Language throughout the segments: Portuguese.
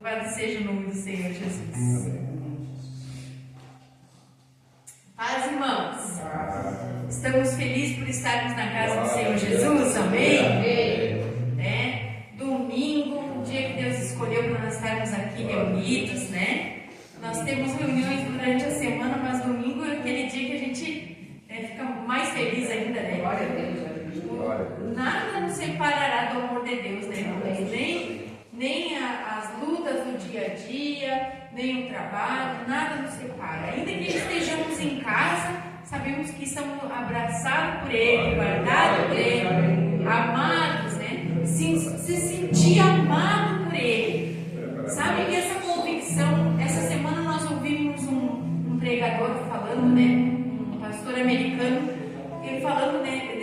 Louvado seja o nome do Senhor Jesus. Paz, irmãos. Estamos felizes por estarmos na casa do Senhor Jesus. Amém? Domingo, um dia que Deus escolheu para nós estarmos aqui reunidos, né? Nós temos reuniões durante a semana, mas domingo é aquele dia que a gente fica mais feliz ainda, né? Glória a Deus. Nada nos separará do amor de Deus, né, irmãos? Nem as lutas do dia a dia, nem o trabalho, nada nos separa. Ainda que estejamos em casa, sabemos que estamos abraçados por Ele, guardados por Ele, amados, né? Se sentir amado por Ele. Sabe que essa convicção, essa semana nós ouvimos um pregador falando, né? Um pastor americano, ele falando, né,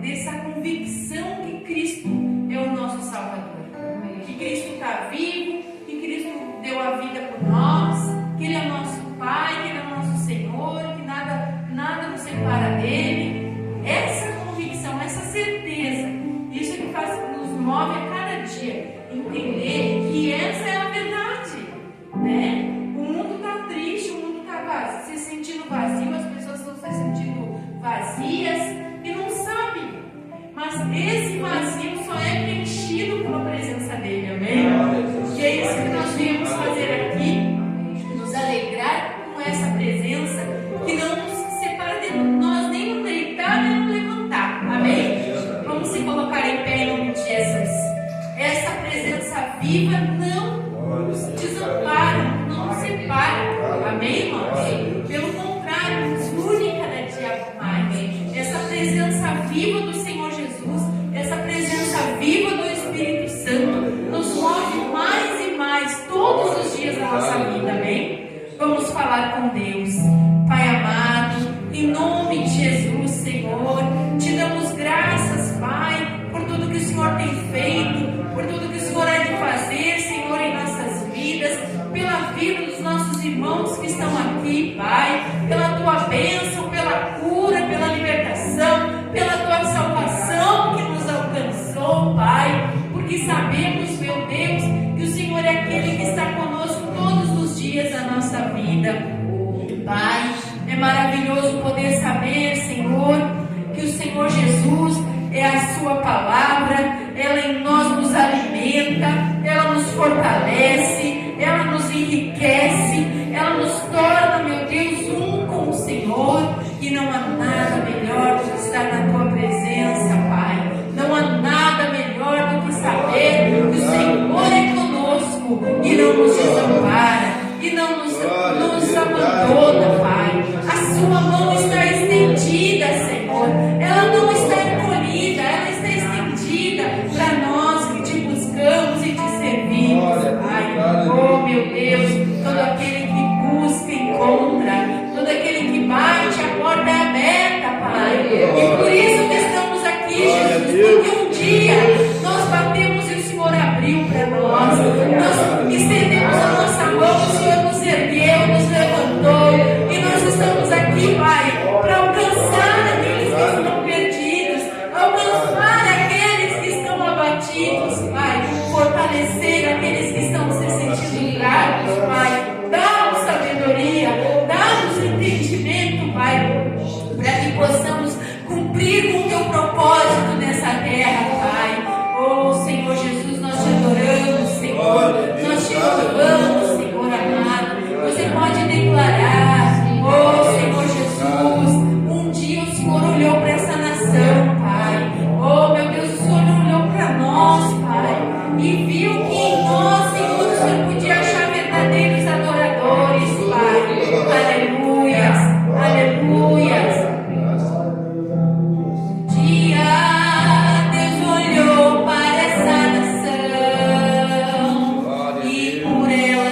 dessa convicção que Cristo é o nosso Salvador. Que Cristo está vivo, que Cristo deu a vida por nós, que Ele é o nosso Pai, que Ele é o nosso Senhor, que nada nos separa dEle. Essa convicção, essa certeza, isso que nos move a cada dia, entender que essa é a verdade, né? O mundo está triste, o mundo está se sentindo vazio, as pessoas estão se sentindo vazias e não sabem, mas esse vazio só é preenchido pela presença dele, amém? E é isso que nós viemos fazer aqui, nos alegrar com essa presença que não nos separa de nós, nem no deitar, nem no levantar, amém? Vamos se colocar em pé em nome de Jesus. Essa presença viva não nos desampara, não nos separa, amém, irmãos? Pelo contrário, nos une cada dia mais. Essa presença viva do Senhor Jesus, essa presença viva do Espírito Santo nos move mais e mais todos os dias da nossa vida, amém? Vamos falar com Deus. Pai amado, em nome de Jesus, Senhor, te damos graças, Pai, por tudo que o Senhor tem feito, por tudo que o Senhor há de fazer, Senhor, em nossas vidas, pela vida dos nossos irmãos que estão aqui, Pai, pela tua bênção, pela cura, pela libertação, pela tua salvação que nos alcançou, Pai, porque sabemos, meu Deus, que o Senhor é aquele que está conosco todos os dias da nossa vida. Pai, é maravilhoso poder saber, Senhor, que o Senhor Jesus é a sua palavra, ela em nós nos alimenta, ela nos fortalece, ela nos enriquece, ela nos torna, meu Deus, um com o Senhor, e não há nada melhor do que estar na tua presença, Pai. Não há nada melhor do que saber que o Senhor é conosco e não nos desampara e não nos abandona, Pai. A sua mão está estendida, Senhor. Ela não está encolhida, ela está estendida para nós que te buscamos e te servimos, Pai. Oh, meu Deus, todo aquele que busca, encontra. Todo aquele que bate, a porta é aberta, Pai. E por isso que estamos aqui, Jesus, porque um dia nós batemos e o Senhor abriu para nós. Nós estendemos a nossa mão, o Senhor nos ergueu, nos levantou. E nós estamos aqui, Pai, para alcançar aqueles que estão perdidos, alcançar aqueles que estão abatidos, Pai, fortalecer aqueles que estão se sentindo fracos, Pai. Dá-nos sabedoria, dá-nos entendimento, Pai, para que possamos cumprir com o teu propósito nessa terra, Pai. Oh, Senhor Jesus, nós te adoramos, Senhor, nós te louvamos, Senhor amado. Você pode declarar, oh, Senhor Jesus, um dia o Senhor olhou para essa nação, Pai. Oh, meu Deus, o Senhor olhou para nós, Pai, e viu que em nós, Senhor, o Senhor podia achar verdadeiros adoradores, Pai. Aleluias, aleluias. Deus olhou para essa nação e por ela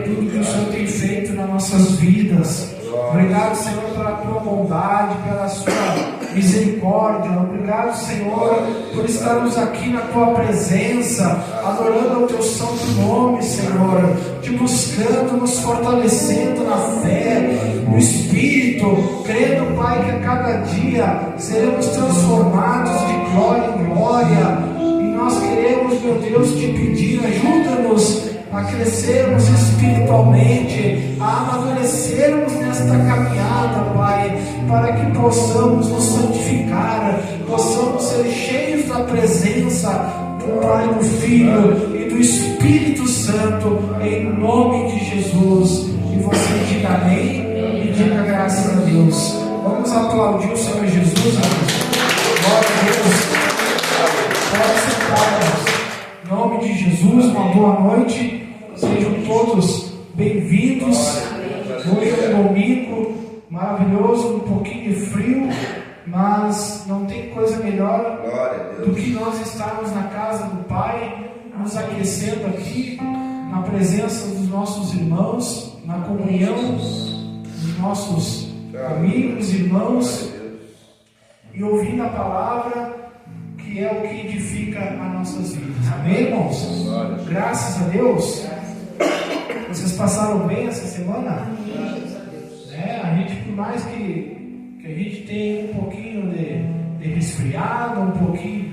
tudo que o Senhor tem feito nas nossas vidas. Obrigado, Senhor, pela tua bondade, pela sua misericórdia. Obrigado, Senhor, por estarmos aqui na tua presença, adorando o teu santo nome, Senhor, te buscando, nos fortalecendo na fé, no Espírito, crendo, Pai, que a cada dia seremos transformados de glória em glória. E nós queremos, meu Deus, te pedir, ajuda-nos a crescermos espiritualmente, a amadurecermos nesta caminhada, Pai, para que possamos nos santificar, possamos ser cheios da presença do Pai, do Filho e do Espírito Santo, em nome de Jesus. E você diga amém e diga graças a Deus. Vamos aplaudir o Senhor Jesus, amém. Glória a Deus. Pode sentar, irmãos. Em nome de Jesus, uma boa noite. Sejam todos bem-vindos. Hoje é um domingo maravilhoso, um pouquinho de frio, mas não tem coisa melhor do que nós estarmos na casa do Pai, nos aquecendo aqui, na presença dos nossos irmãos, na comunhão dos nossos amigos, irmãos, e ouvindo a palavra, que é o que edifica as nossas vidas. Amém, irmãos? Graças a Deus. Vocês passaram bem essa semana? A gente, por mais que a gente tenha um pouquinho de resfriado, um pouquinho,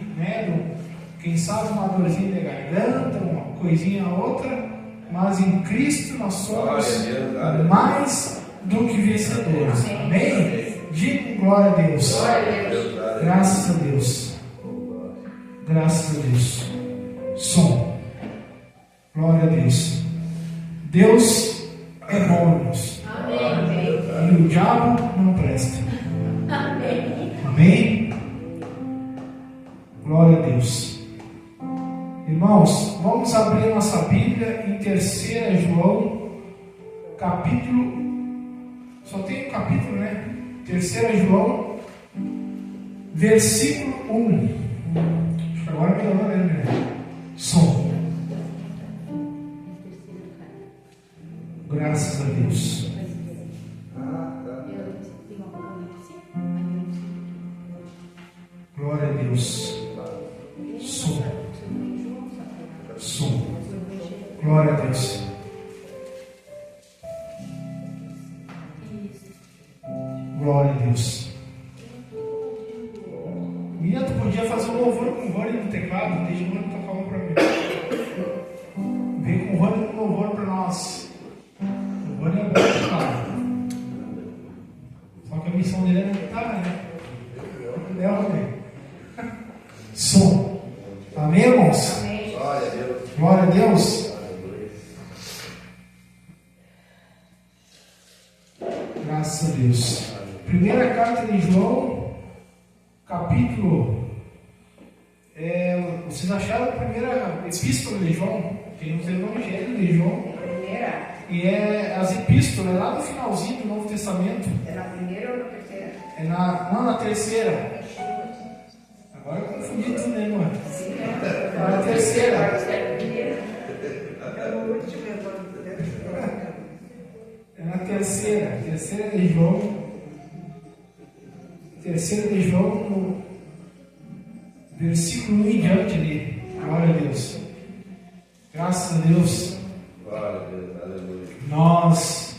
quem sabe uma dorzinha de garganta, uma coisinha outra, mas em Cristo nós somos mais do que vencedores. Amém? Diga glória a Deus. Graças a Deus. Graças a Deus. Som. Glória a Deus. Deus é bom, irmãos. E o diabo não presta. Amém? Glória a Deus. Irmãos, vamos abrir nossa Bíblia em 3 João, capítulo. Só tem um capítulo, 3 João, versículo 1. Agora melhorou, né? Som. Graças a Deus. Glória a Deus. Som. Som. Glória a Deus. Glória a Deus. Mia, tu podia fazer um louvor com o Rony no teclado? Deixa o Rony tocar um para mim. Vem com o Rony no louvor para nós. O Rony é bom de teclado. Só que a missão dele é na guitarra, né, Rony? Som. Amém, irmãos? Amém. Glória a Deus. Glória a Deus. Graças a Deus. Primeira carta de João, capítulo. Vocês acharam a primeira epístola de João? Tem os evangelhos de João. E é as epístolas, lá no finalzinho do Novo Testamento. É na primeira ou na terceira? Não, na terceira. Agora eu confundi tudo, né, mano? É na terceira. É na terceira. Terceira de João. Terceira de João, no versículo 1 em diante ali. Glória a Deus. Graças a Deus. Glória a Deus, aleluia. Nós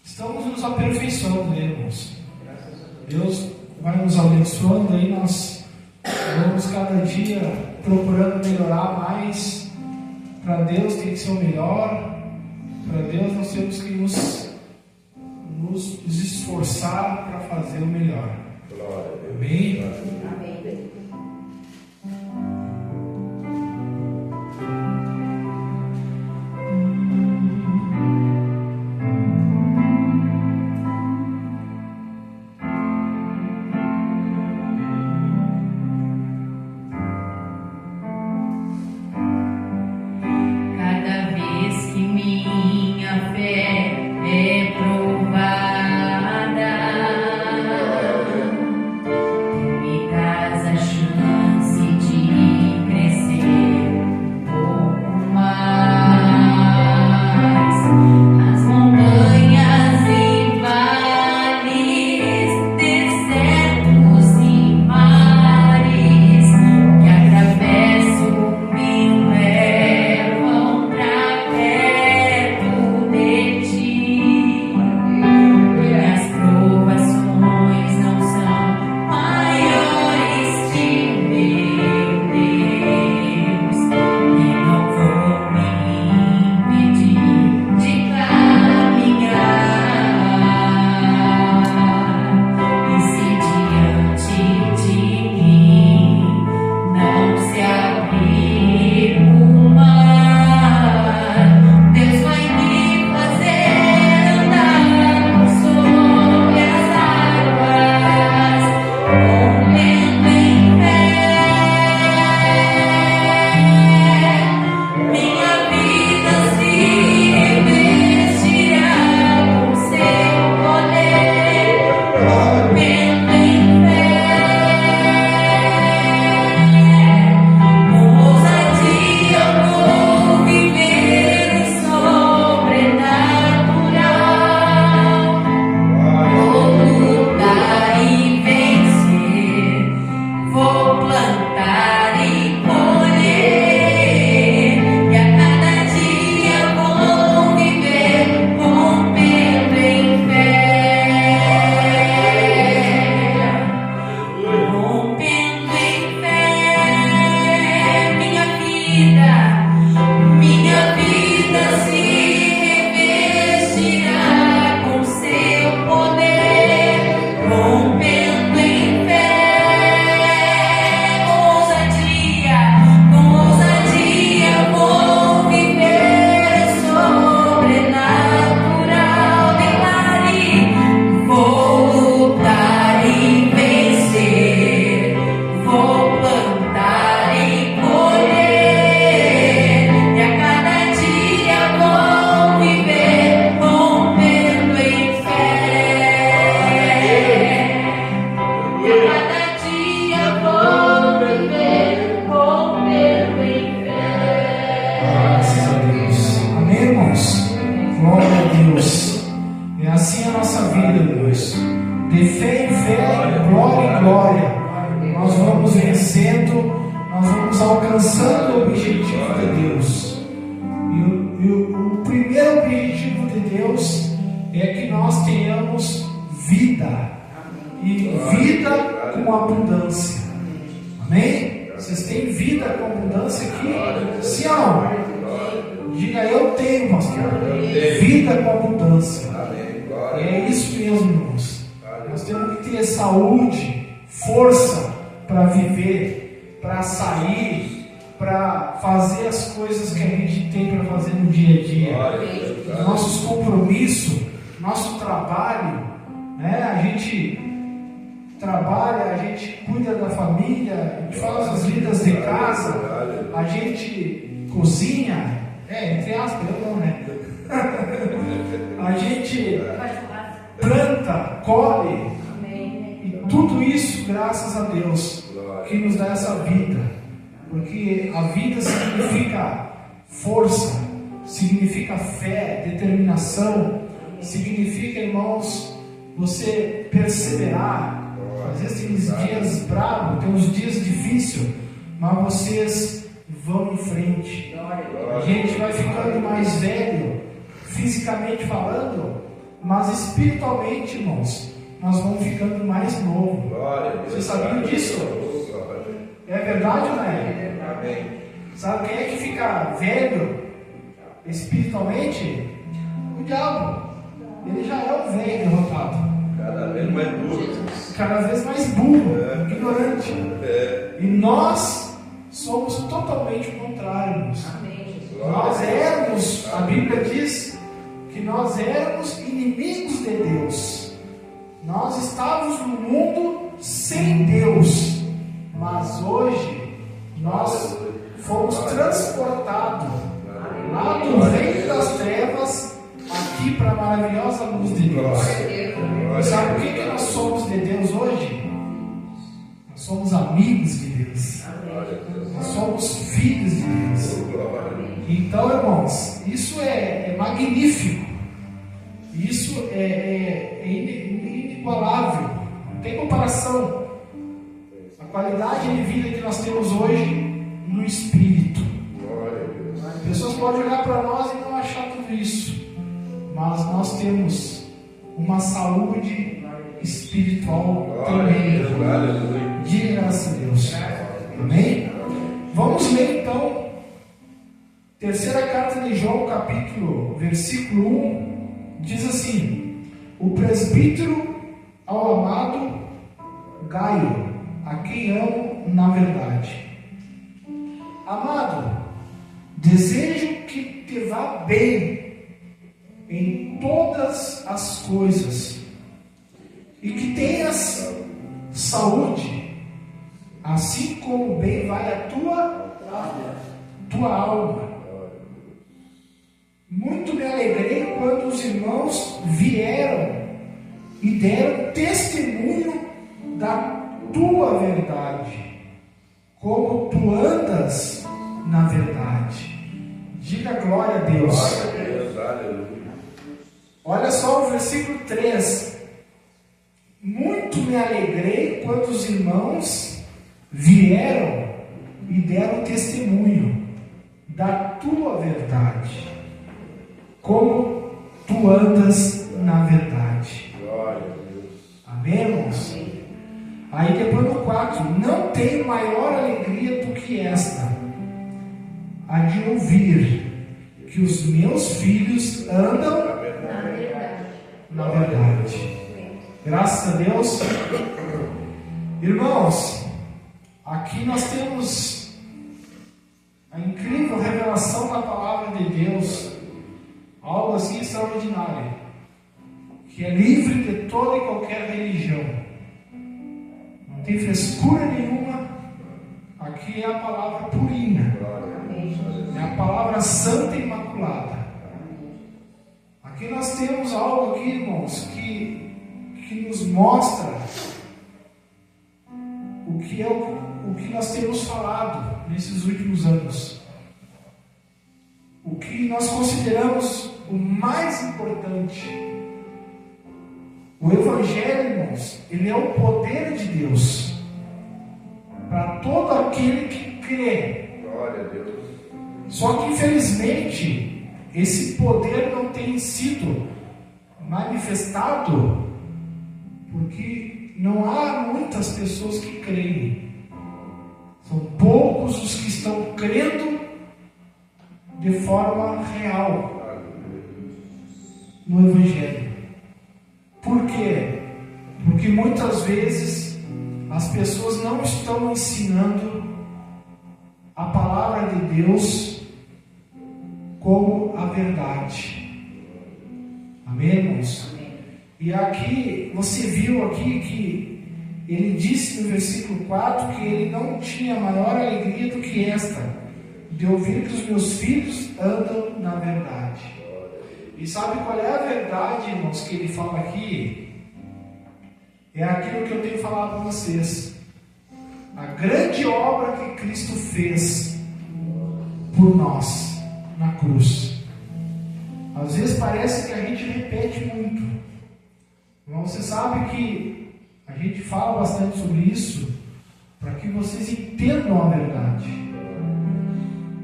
estamos nos aperfeiçoando, né, irmãos? Deus vai nos abençoando aí, nós vamos cada dia procurando melhorar mais. Para Deus tem que ser o melhor. Para Deus nós temos que nos esforçar para fazer o melhor. Glória a Deus. Amém? Amém. Cada vez que minha fé é provada, me traz a fé em fé, glória em glória, nós vamos vencendo, nós vamos alcançando o objetivo de Deus. E o primeiro objetivo de Deus é que nós tenhamos vida, e vida com abundância. Amém? Vocês têm vida com abundância aqui? Sim ou não? Diga, eu tenho, pastor. Vida com abundância. É isso mesmo, irmãos. Nós temos que ter saúde, força para viver, para sair, para fazer as coisas que a gente tem para fazer no dia a dia. Nossos compromissos, nosso trabalho, né? A gente trabalha, a gente cuida da família, a gente faz as vidas de casa, a gente cozinha, entre aspas, eu não, né? A gente planta, colhe, e tudo isso graças a Deus que nos dá essa vida, porque a vida significa força, significa fé, determinação, significa, irmãos, você perseverar. Às vezes tem uns dias bravos, tem uns dias difíceis, mas vocês vão em frente. A gente vai ficando mais velho, fisicamente falando, mas espiritualmente, irmãos, nós vamos ficando mais novo. Vocês sabiam disso? É verdade ou não é? Sabe quem é que fica velho espiritualmente? O diabo. Ele já é um velho derrotado. Cada vez mais burro. Cada vez mais burro, ignorante. E nós somos totalmente o contrário, irmãos. Nós éramos, a Bíblia diz que nós éramos inimigos de Deus. Nós estávamos no mundo sem Deus. Mas hoje nós fomos transportados lá do reino das trevas aqui para a maravilhosa luz de Deus. Sabe o que nós somos de Deus hoje? Nós somos amigos de Deus. Nós somos filhos de Deus. Então, irmãos, isso é magnífico. Isso é inigualável. Não tem comparação. A qualidade de vida que nós temos hoje no Espírito. As pessoas podem olhar para nós e não achar tudo isso. Mas nós temos uma saúde espiritual tremenda. Diga graças a Deus. Amém? Vamos ler então terceira carta de João, capítulo, versículo 1. Diz assim: o presbítero ao amado Gaio, a quem amo na verdade. Amado, desejo que te vá bem em todas as coisas e que tenhas saúde, assim como bem vai a tua alma. Muito me alegrei quando os irmãos vieram e deram testemunho da tua verdade, como tu andas na verdade. Diga glória a Deus. Olha só o versículo 3. Muito me alegrei quando os irmãos vieram e deram testemunho da tua verdade, como tu andas na verdade. Amém, irmãos? Aí depois no 4: não tenho maior alegria do que esta, a de ouvir que os meus filhos andam na verdade. Graças a Deus. Irmãos, aqui nós temos a incrível revelação da palavra de Deus, algo assim extraordinário, que é livre de toda e qualquer religião, não tem frescura nenhuma. Aqui é a palavra purinha, é a palavra santa e imaculada. Aqui nós temos algo aqui, irmãos, que nos mostra o que nós temos falado nesses últimos anos, o que nós consideramos o mais importante, O Evangelho, irmãos, ele é o poder de Deus para todo aquele que crê. Glória a Deus. Só que, infelizmente, esse poder não tem sido manifestado porque não há muitas pessoas que creem. São poucos os que estão crendo de forma real no Evangelho. Por quê? Porque muitas vezes as pessoas não estão ensinando a palavra de Deus como a verdade. Amém, irmãos? E aqui, você viu aqui que ele disse no versículo 4 que ele não tinha maior alegria do que esta, de ouvir que os meus filhos andam na verdade. E sabe qual é a verdade, irmãos, que ele fala aqui? É aquilo que eu tenho falado para vocês. A grande obra que Cristo fez por nós na cruz. Às vezes parece que a gente repete muito. Mas você sabe que a gente fala bastante sobre isso para que vocês entendam a verdade.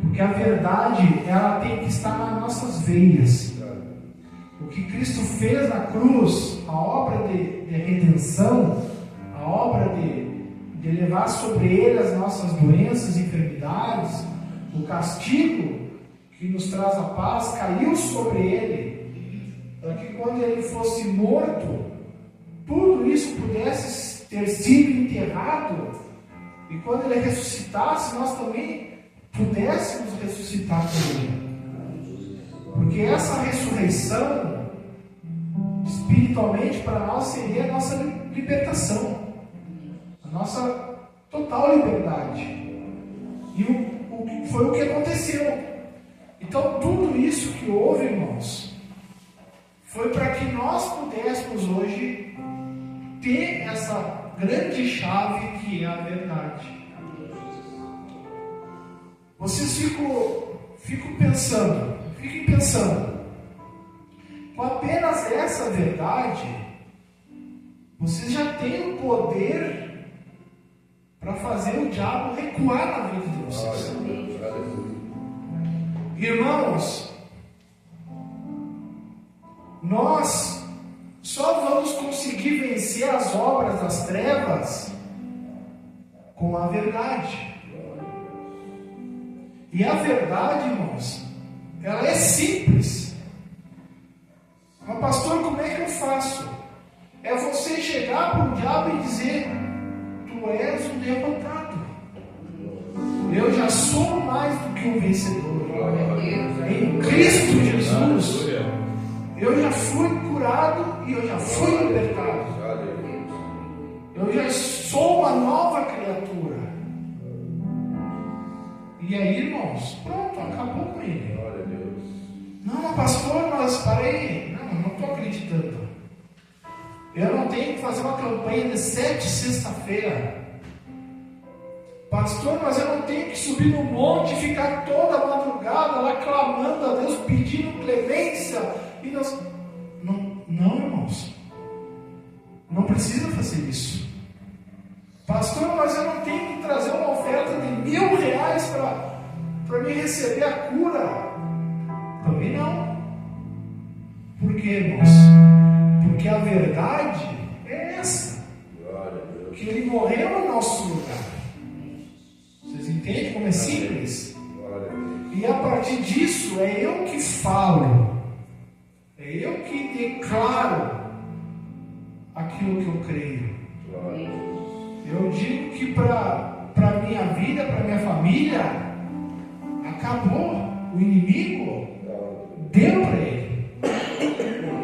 Porque a verdade, ela tem que estar nas nossas veias. O que Cristo fez na cruz, a obra de redenção, a obra de levar sobre Ele as nossas doenças, enfermidades, o castigo que nos traz a paz, caiu sobre Ele, para que quando Ele fosse morto, tudo isso pudesse ter sido enterrado, e quando Ele ressuscitasse, nós também pudéssemos ressuscitar com Ele. Porque essa ressurreição, espiritualmente, para nós seria a nossa libertação, a nossa total liberdade. E foi o que aconteceu. Então, tudo isso que houve, irmãos, foi para que nós pudéssemos hoje ter essa grande chave que é a verdade. Vocês fiquem pensando, com apenas essa verdade, vocês já têm o poder para fazer o diabo recuar na vida de vocês. Irmãos, nós só vamos conseguir vencer as obras das trevas com a verdade. E a verdade, irmãos, ela é simples. Mas pastor, como é que eu faço? É você chegar para o diabo e dizer: tu és um derrotado. Eu já sou mais do que um vencedor. Em Cristo Jesus, eu já fui curado e eu já fui libertado. Eu já sou uma nova criatura. E aí, irmãos, pronto, acabou com ele. Não, pastor, mas parei. Não estou acreditando. Eu não tenho que fazer uma campanha de 7 sexta-feira. Pastor, mas eu não tenho que subir no monte e ficar toda a madrugada lá clamando a Deus, pedindo clemência. E nós... Não, irmãos. Não precisa fazer isso. Pastor, mas eu não tenho que trazer uma oferta de R$1.000 para me receber a cura. Também não. Por quê, irmãos? Porque a verdade é essa. Que Ele morreu no nosso lugar. Vocês entendem como é simples? E a partir disso é eu que falo. É eu que declaro aquilo que eu creio. Eu digo que para a minha vida, para a minha família, acabou. O inimigo deu para ele.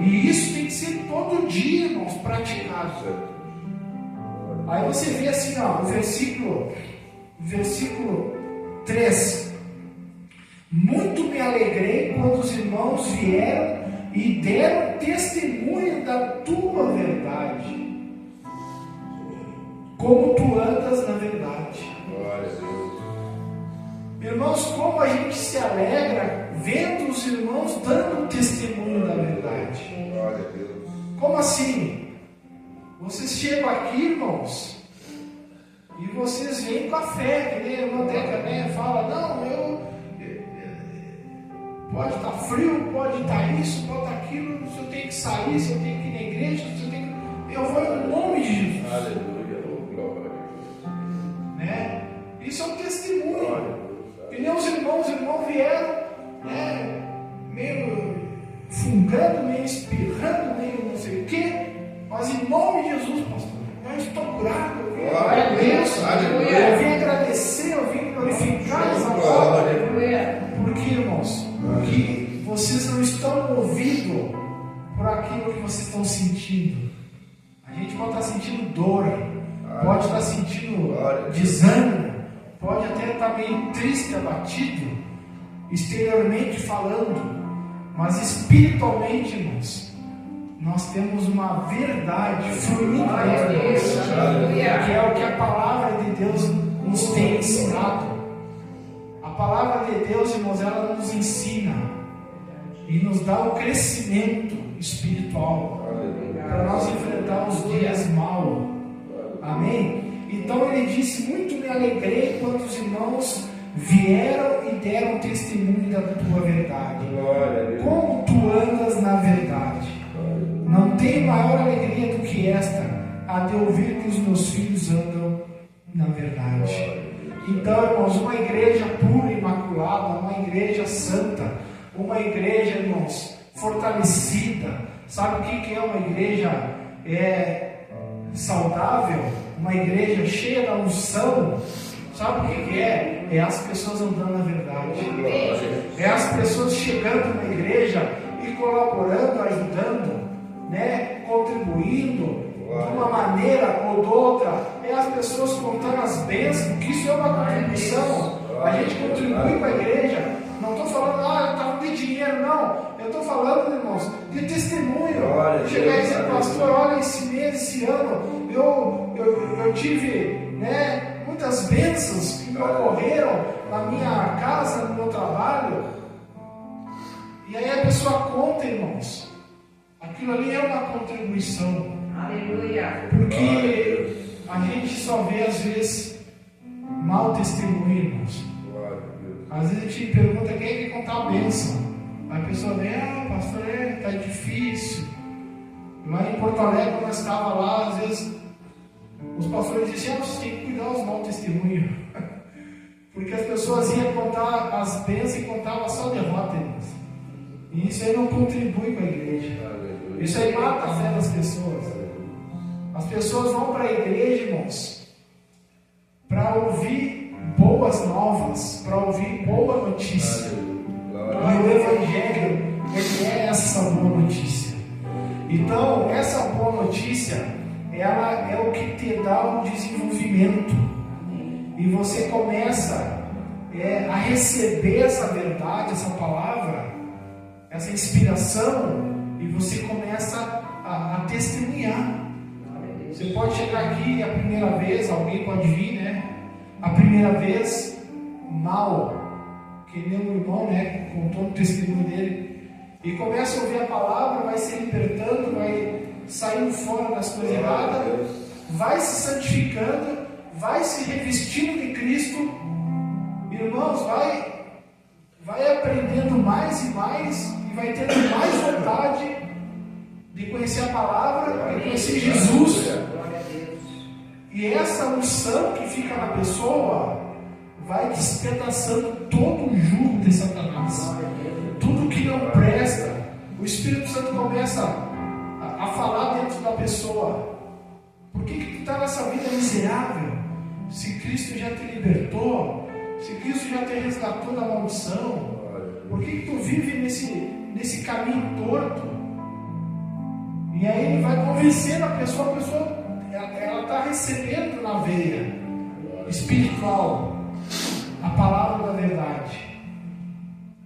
E isso tem que ser todo dia, irmãos, praticado. Aí você vê assim, ó, o versículo 3. Muito me alegrei quando os irmãos vieram e deram testemunho da tua verdade, como tu andas na verdade. Glória a Deus. Irmãos, como a gente se alegra vendo os irmãos dando testemunho da verdade. Glória a Deus. Como assim? Vocês chegam aqui, irmãos, e vocês vêm com a fé, que nem a irmã Deca, né? Fala, não, pode estar frio, pode estar isso, pode estar aquilo, se eu tenho que sair, se eu tenho que ir na igreja, se eu tenho que... Eu vou em nome de Jesus. Aleluia, glória a Deus. Né? Isso é um testemunho. E nem os irmãos vieram, né? Meio fungando, meio espirrando, meio não sei o quê, mas em nome de Jesus, pastor, eu estou curado, eu vim Glória a Deus, aleluia. eu vim agradecer, eu vim glorificar essa palavra. Porque, irmãos, porque vocês não estão movidos por aquilo que vocês estão sentindo. A gente pode estar sentindo dor, pode estar sentindo desânimo, pode até estar meio triste, abatido, exteriormente falando, mas espiritualmente, irmãos, nós temos uma verdade fluindo dentro de nós, que é o que a palavra de Deus nos tem ensinado. A palavra de Deus, irmãos, ela nos ensina e nos dá o crescimento espiritual para nós enfrentar os dias maus. Amém? Então ele disse: muito me alegrei quando os irmãos vieram e deram testemunho da tua verdade. Como tu andas na verdade. Não tem maior alegria do que esta, a de ouvir que os meus filhos andam na verdade. Então, irmãos, uma igreja pura e imaculada, uma igreja santa, uma igreja, irmãos, fortalecida. Sabe o que é uma igreja saudável? Uma igreja cheia da unção. Sabe o que é? É as pessoas andando na verdade. É as pessoas chegando na igreja e colaborando, ajudando, né? Contribuindo de uma maneira ou de outra. É as pessoas contando as bênçãos, que isso é uma contribuição. A gente contribui com a igreja. Não estou falando, eu estava de dinheiro, não. Eu estou falando, irmãos, de testemunho. Chegar e dizer, pastor, olha, esse mês, esse ano, eu tive, né, muitas bênçãos que me ocorreram na minha casa, no meu trabalho. E aí a pessoa conta, irmãos. Aquilo ali é uma contribuição. Aleluia. Porque a gente só vê, às vezes, mau testemunho, irmãos. Às vezes a gente pergunta quem é que contar a bênção. Aí a pessoa vem, pastor, está difícil. Lá em Porto Alegre, quando nós estávamos lá, às vezes os pastores diziam, você tem que cuidar dos maus testemunhos. Porque as pessoas iam contar as bênçãos e contavam só derrota, irmãos. E isso aí não contribui com a igreja. Isso aí mata a fé das pessoas. As pessoas vão para a igreja, irmãos, para ouvir boas novas, para ouvir boa notícia. E o Evangelho, ele é essa boa notícia. Então, essa boa notícia, ela é o que te dá um desenvolvimento. E você começa a receber essa verdade, essa palavra, essa inspiração, e você começa a testemunhar. Você pode chegar aqui a primeira vez, alguém pode vir, né? A primeira vez, mal, que nem o irmão, né? Contou o testemunho dele, e começa a ouvir a palavra, vai se libertando, vai saindo fora das coisas erradas, vai se santificando, vai se revestindo de Cristo. Irmãos, vai aprendendo mais e mais, e vai tendo mais vontade de conhecer a palavra, de conhecer Jesus. E essa unção que fica na pessoa vai despedaçando todo o jugo de Satanás. Tudo que não presta, o Espírito Santo começa a falar dentro da pessoa. Por que tu está nessa vida miserável? Se Cristo já te libertou, se Cristo já te resgatou da maldição, por que tu vive nesse caminho torto? E aí ele vai convencendo a pessoa ela está recebendo na veia espiritual a palavra da verdade.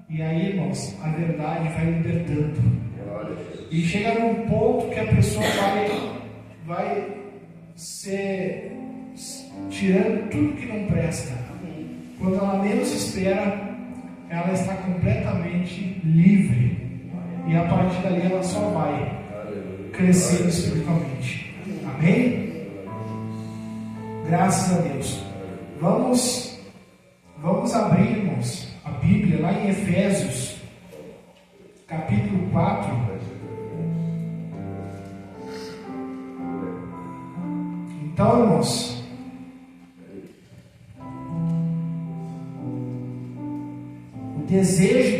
E aí, irmãos, a verdade vai libertando. E chega num ponto que a pessoa vai ser tirando tudo que não presta. Quando ela menos espera, ela está completamente livre. E a partir dali ela só vai crescendo espiritualmente. Amém? Graças a Deus. Vamos abrir, irmãos, a Bíblia lá em Efésios, capítulo 4. Então, irmãos, o desejo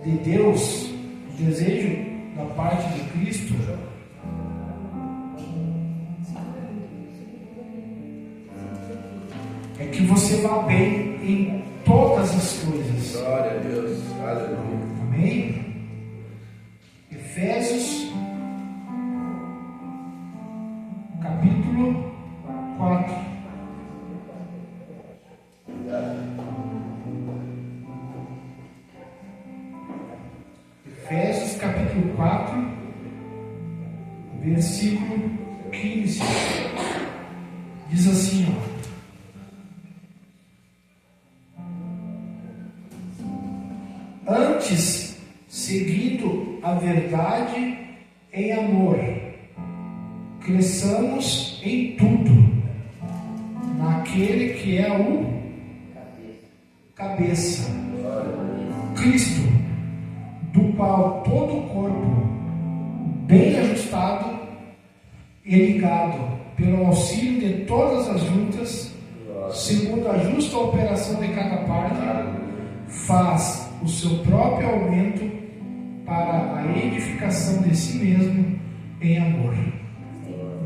de Deus, o desejo da parte de Cristo, é que você vá bem em todas as coisas. Glória a Deus. Aleluia. Amém? Efésios, capítulo 4. Efésios, capítulo 4, versículo 15. Diz assim, ó. Antes, seguindo a verdade em amor, cresçamos em tudo, naquele que é o cabeça, Cristo, do qual todo o corpo, bem ajustado e ligado pelo auxílio de todas as juntas, segundo a justa operação de cada parte, faz o seu próprio aumento para a edificação de si mesmo em amor.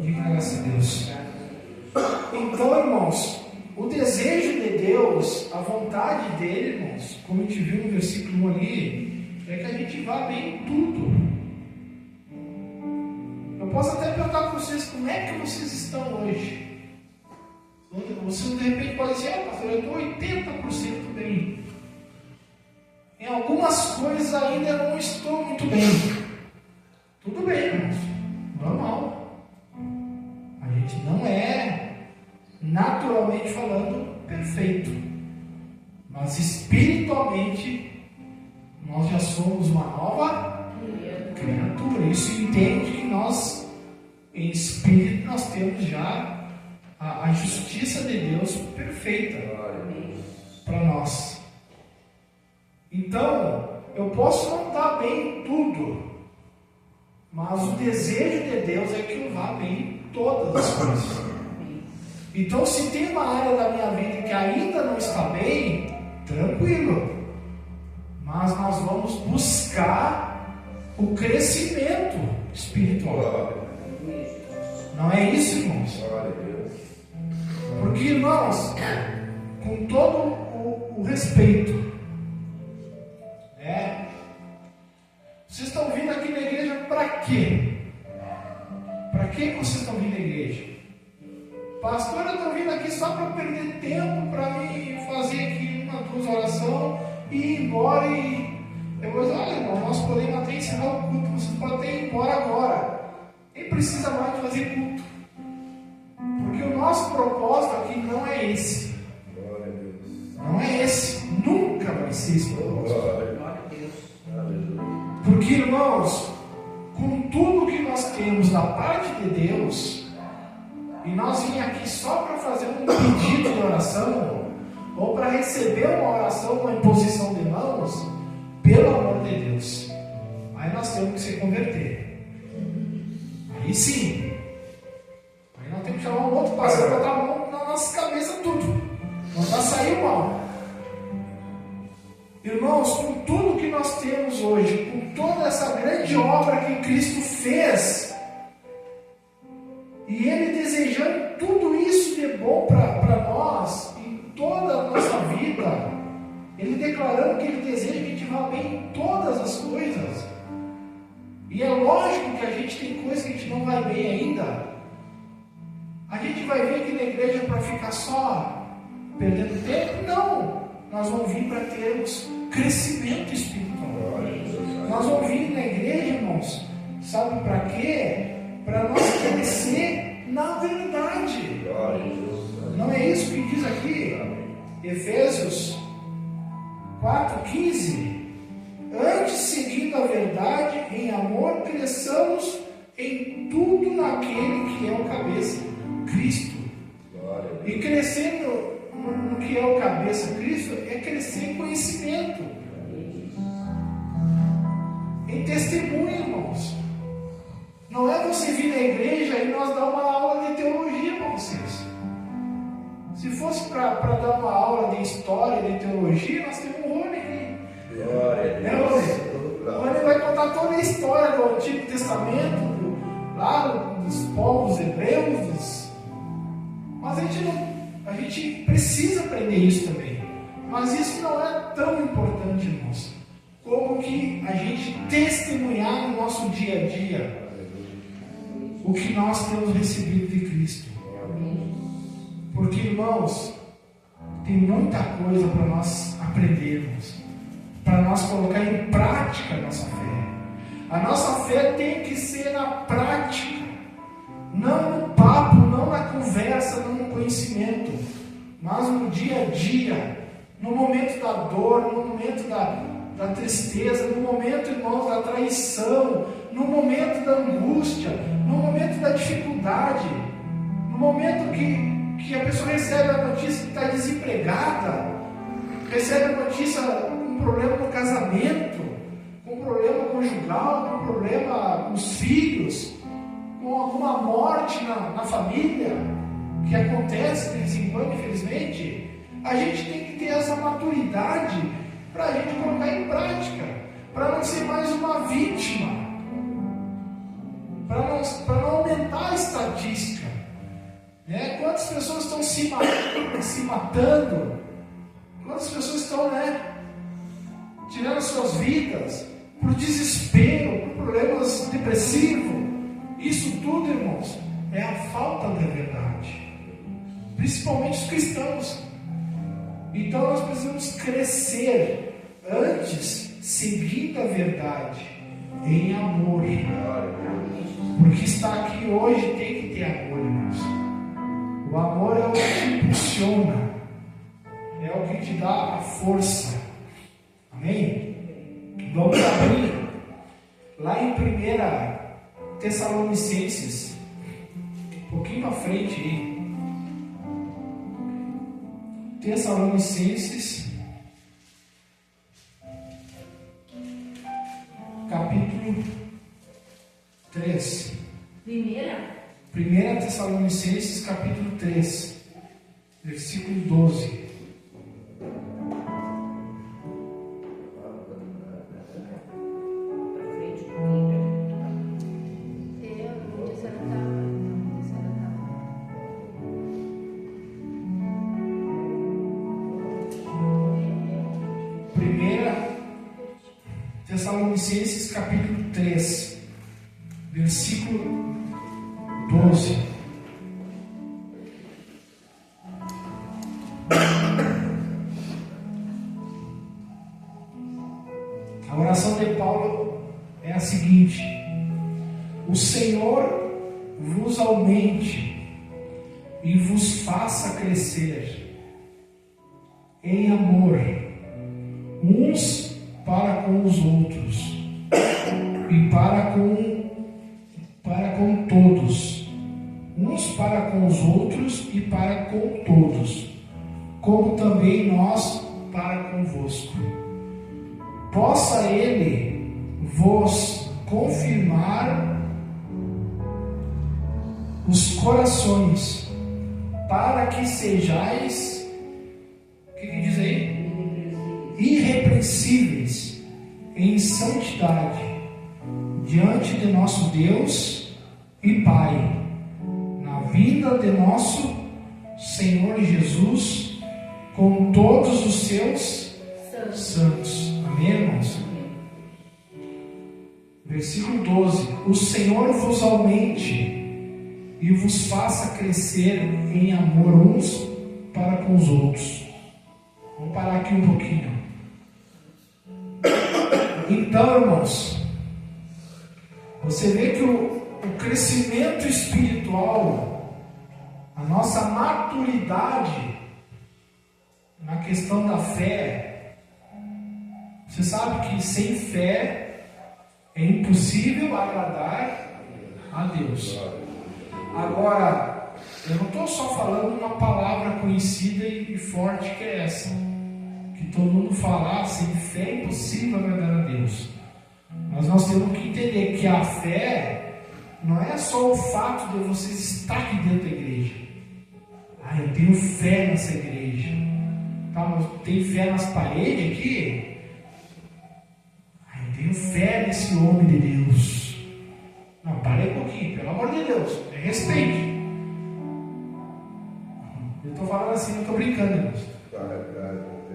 Diga graças a Deus. Então, irmãos, o desejo de Deus, a vontade dele, irmãos, como a gente viu no versículo 1 ali, é que a gente vá bem em tudo. Eu posso até perguntar para vocês como é que vocês estão hoje. Vocês de repente podem dizer, pastor, eu estou 80% bem. Em algumas coisas ainda não estou muito bem. Tudo bem, irmãos. Normal. A gente não é, naturalmente falando, perfeito. Mas espiritualmente, nós já somos uma nova criatura. Isso entende que nós, em espírito, nós temos já a justiça de Deus perfeita para nós. Então, eu posso não estar bem em tudo, mas o desejo de Deus é que eu vá bem em todas as coisas. Então, se tem uma área da minha vida que ainda não está bem, tranquilo. Mas nós vamos buscar o crescimento espiritual. Não é isso, irmãos? Porque, irmãos, com todo o respeito, vocês estão vindo aqui na igreja para quê? Para que vocês estão vindo na igreja? Pastor, eu estou vindo aqui só para perder tempo, para me fazer aqui 1, 2 orações e ir embora. E depois, olha, irmão, nós podemos até encerrar o culto, vocês podem até ir embora agora. Nem precisa mais de fazer culto. Porque o nosso propósito aqui não é esse. Não é esse. Nunca vai ser esse propósito. Porque, irmãos, com tudo que nós temos da parte de Deus, e nós vim aqui só para fazer um pedido de oração, ou para receber uma oração, uma imposição de mãos, pelo amor de Deus, aí nós temos que se converter. Aí sim. Aí nós temos que chamar um outro pastor para botar a mão na nossa cabeça tudo. Não vai sair mal. Irmãos, com tudo que nós temos hoje, com toda essa grande obra que Cristo fez, e Ele desejando tudo isso de bom para nós, em toda a nossa vida, Ele declarando que Ele deseja que a gente vá bem em todas as coisas. E é lógico que a gente tem coisas que a gente não vai bem ainda. A gente vai vir aqui na igreja para ficar só perdendo tempo? Não! Nós vamos vir para termos crescimento espiritual. Nós vamos vir na igreja, irmãos, sabe para quê? Para nós crescer na verdade. Não é isso que diz aqui? Efésios 4,15. Antes, seguindo a verdade, em amor, cresçamos em tudo naquele que é o cabeça, Cristo. E crescendo no que é o cabeça, Cristo, é crescer em conhecimento, em testemunho, irmãos. Não é você vir na igreja e nós dar uma aula de teologia para vocês. Se fosse para dar uma aula de história, de teologia, nós temos um Rony aqui. O Rony vai contar toda a história do Antigo Testamento, lá dos povos hebreus. Mas a gente precisa aprender isso também. Mas isso não é tão importante, irmãos, como que a gente testemunhar no nosso dia a dia o que nós temos recebido de Cristo. Porque, irmãos, tem muita coisa para nós aprendermos, para nós colocar em prática a nossa fé. A nossa fé tem que ser na prática, não no papo, não na conversa, não no conhecimento, mas no dia a dia, no momento da dor, no momento da tristeza, no momento, irmãos, da traição, no momento da angústia, no momento da dificuldade, no momento que a pessoa recebe a notícia que está desempregada, recebe a notícia com um problema no casamento, com um problema conjugal, com um problema com os filhos, com alguma morte na família, que acontece de vez em quando, infelizmente. A gente tem que ter essa maturidade para a gente colocar em prática, para não ser mais uma vítima, para não aumentar a estatística. Quantas pessoas estão se matando? Quantas pessoas estão tirando as suas vidas por desespero, por problemas depressivos? Isso tudo, irmãos, é a falta da verdade, principalmente os cristãos. Então nós precisamos crescer antes, seguindo a verdade, em amor. Porque estar aqui hoje tem que ter amor, irmãos. O amor é o que te impulsiona, é o que te dá a força. Amém? Vamos abrir lá em 1 Tessalonicenses, um pouquinho para frente aí. Tessalonicenses, capítulo 3. 1 Tessalonicenses, capítulo 3, versículo 12. Tessalonicenses capítulo 3, versículo 12. A oração de Paulo é a seguinte: o Senhor vos aumente e vos faça crescer em amor uns para com os outros e para com todos, uns para com os outros e para com todos, como também nós para convosco. Possa Ele vos confirmar os corações, para que sejais, o que diz aí? Irrepreensíveis em santidade diante de nosso Deus e Pai, na vinda de nosso Senhor Jesus com todos os seus santos. Amém, irmãos? Versículo 12: o Senhor vos aumente e vos faça crescer em amor uns para com os outros. Vamos parar aqui um pouquinho. Então, irmãos, você vê que o crescimento espiritual, a nossa maturidade na questão da fé, você sabe que sem fé é impossível agradar a Deus. Agora, eu não estou só falando uma palavra conhecida e forte que é essa, que todo mundo fala, sem fé é impossível agradar a Deus. Mas nós temos que entender que a fé não é só o fato de vocês estar aqui dentro da igreja. Eu tenho fé nessa igreja. Tá, mas tem fé nas paredes aqui? Eu tenho fé nesse homem de Deus. Não, parei um pouquinho, pelo amor de Deus, respeite. Eu estou falando assim, não estou brincando, irmãos.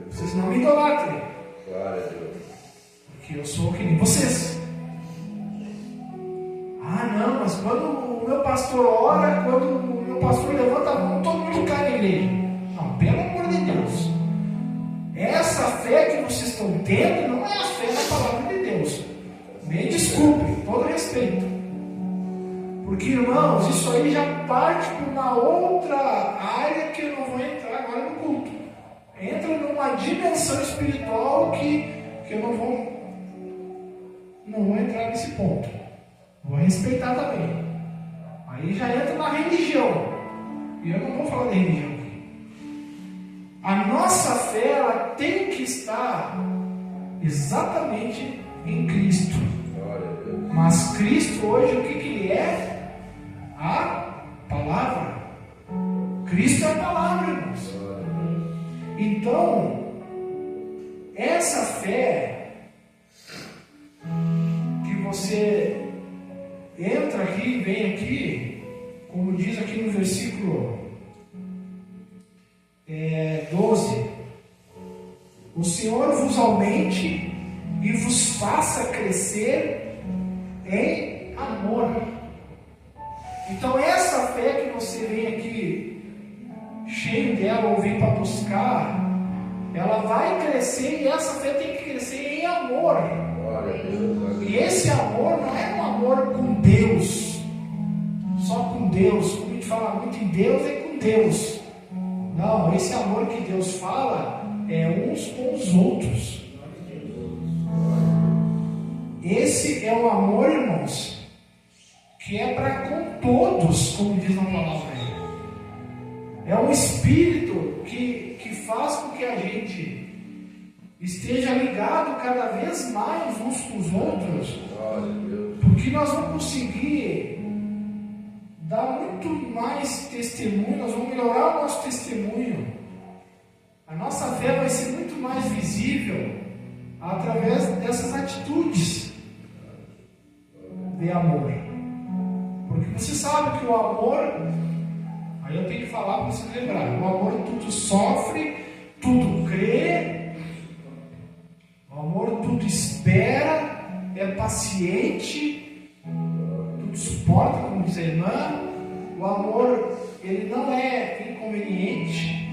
Vocês não me idolatrem. Porque eu sou que nem vocês. Não, mas quando o meu pastor ora, quando o meu pastor levanta a mão, todo mundo cai na igreja. Não, pelo amor de Deus. Essa fé que vocês estão tendo não é a fé da palavra de Deus. Me desculpem, com todo respeito. Porque, irmãos, isso aí já parte para uma outra área que eu não vou entrar agora no culto. Entra numa dimensão espiritual que eu não vou entrar nesse ponto. Vou respeitar também. Aí já entra na religião. E eu não vou falar de religião aqui. A nossa fé, ela tem que estar exatamente em Cristo. Mas Cristo hoje, o que Ele é? A palavra. Cristo é a palavra, irmãos. Então, essa fé que você entra aqui, vem aqui, como diz aqui no versículo 12: o Senhor vos aumente e vos faça crescer em amor. Então essa fé que você vem aqui cheio dela ou vem para buscar, ela vai crescer, e essa fé tem que crescer em amor. E esse amor não é um amor com Deus, só com Deus. Como a gente fala muito em Deus, é com Deus. Não, esse amor que Deus fala é uns com os outros. Esse é um amor, irmãos, que é para com todos, como diz na palavra. É um espírito que faz com que a gente esteja ligado cada vez mais uns com os outros, porque nós vamos conseguir dar muito mais testemunho, nós vamos melhorar o nosso testemunho. A nossa fé vai ser muito mais visível através dessas atitudes de amor. Porque você sabe que o amor, aí eu tenho que falar para você lembrar, o amor tudo sofre, tudo crê, o amor tudo espera, é paciente, tudo suporta, como diz a irmã. O amor, ele não é inconveniente.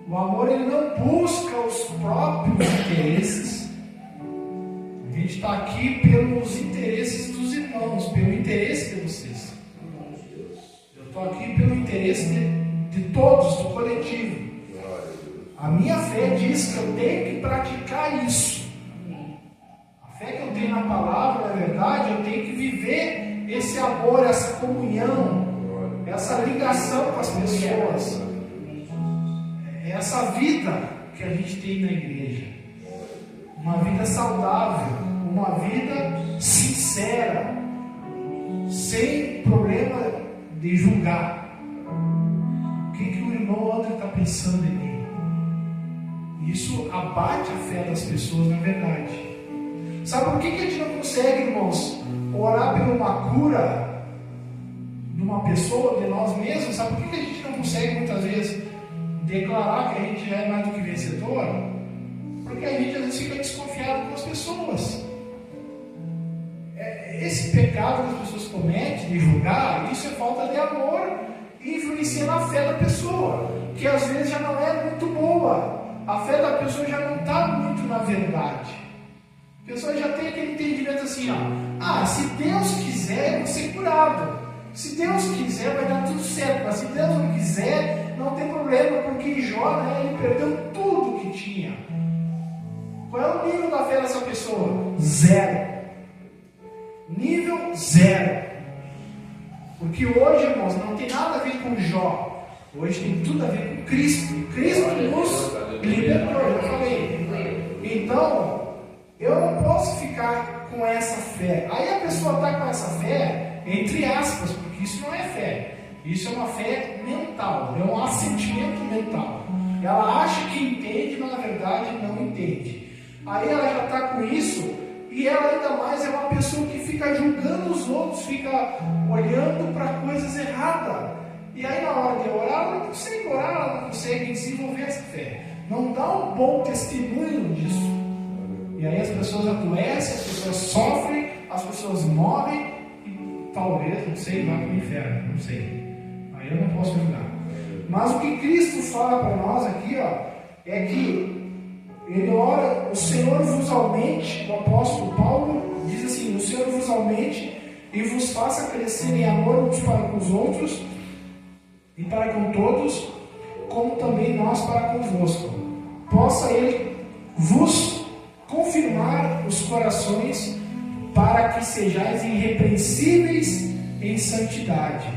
O amor, ele não busca os próprios interesses. A gente está aqui pelos interesses dos irmãos, pelo interesse de vocês. Eu estou aqui pelo interesse de todos, do coletivo. A minha fé diz que eu tenho que praticar isso. A fé que eu tenho na palavra, na verdade, eu tenho que viver esse amor, essa comunhão, essa ligação com as pessoas, essa vida que a gente tem na igreja. Uma vida saudável, uma vida sincera, sem problema de julgar. O que o irmão André está pensando em mim? Isso abate a fé das pessoas, na verdade. Sabe por que a gente não consegue, irmãos, orar por uma cura de uma pessoa, de nós mesmos? Sabe por que a gente não consegue, muitas vezes, declarar que a gente já é mais do que vencedor? Porque a gente às vezes fica desconfiado com as pessoas. Esse pecado que as pessoas cometem de julgar, isso é falta de amor e influencia na fé da pessoa, que às vezes já não é muito boa. A fé da pessoa já não está muito na verdade. A pessoa já tem aquele entendimento assim, se Deus quiser, eu vou ser curado. Se Deus quiser, vai dar tudo certo. Mas se Deus não quiser, não tem problema, porque Jó, ele perdeu tudo que tinha. Qual é o nível da fé dessa pessoa? 0. Nível 0. Porque hoje, irmãos, não tem nada a ver com Jó. Hoje tem tudo a ver com Cristo. Cristo nos libertou, eu falei. Então, eu não posso ficar com essa fé. Aí a pessoa está com essa fé, entre aspas, porque isso não é fé. Isso é uma fé mental, é um assentimento mental. Ela acha que entende, mas na verdade não entende. Aí ela já está com isso, e ela ainda mais é uma pessoa que fica julgando os outros, fica olhando para coisas erradas. E aí na hora de orar, ela não consegue orar, ela não consegue desenvolver essa fé. Não dá um bom testemunho disso. E aí as pessoas adoecem, as pessoas sofrem, as pessoas morrem, e talvez, não sei, vá para o inferno, não sei. Aí eu não posso julgar. Mas o que Cristo fala para nós aqui, ó, é que Ele ora, o Senhor vos aumente, o apóstolo Paulo diz assim, o Senhor vos aumente e vos faça crescer em amor uns para com os outros e para com todos, como também nós para convosco. Possa Ele vos confirmar os corações para que sejais irrepreensíveis em santidade,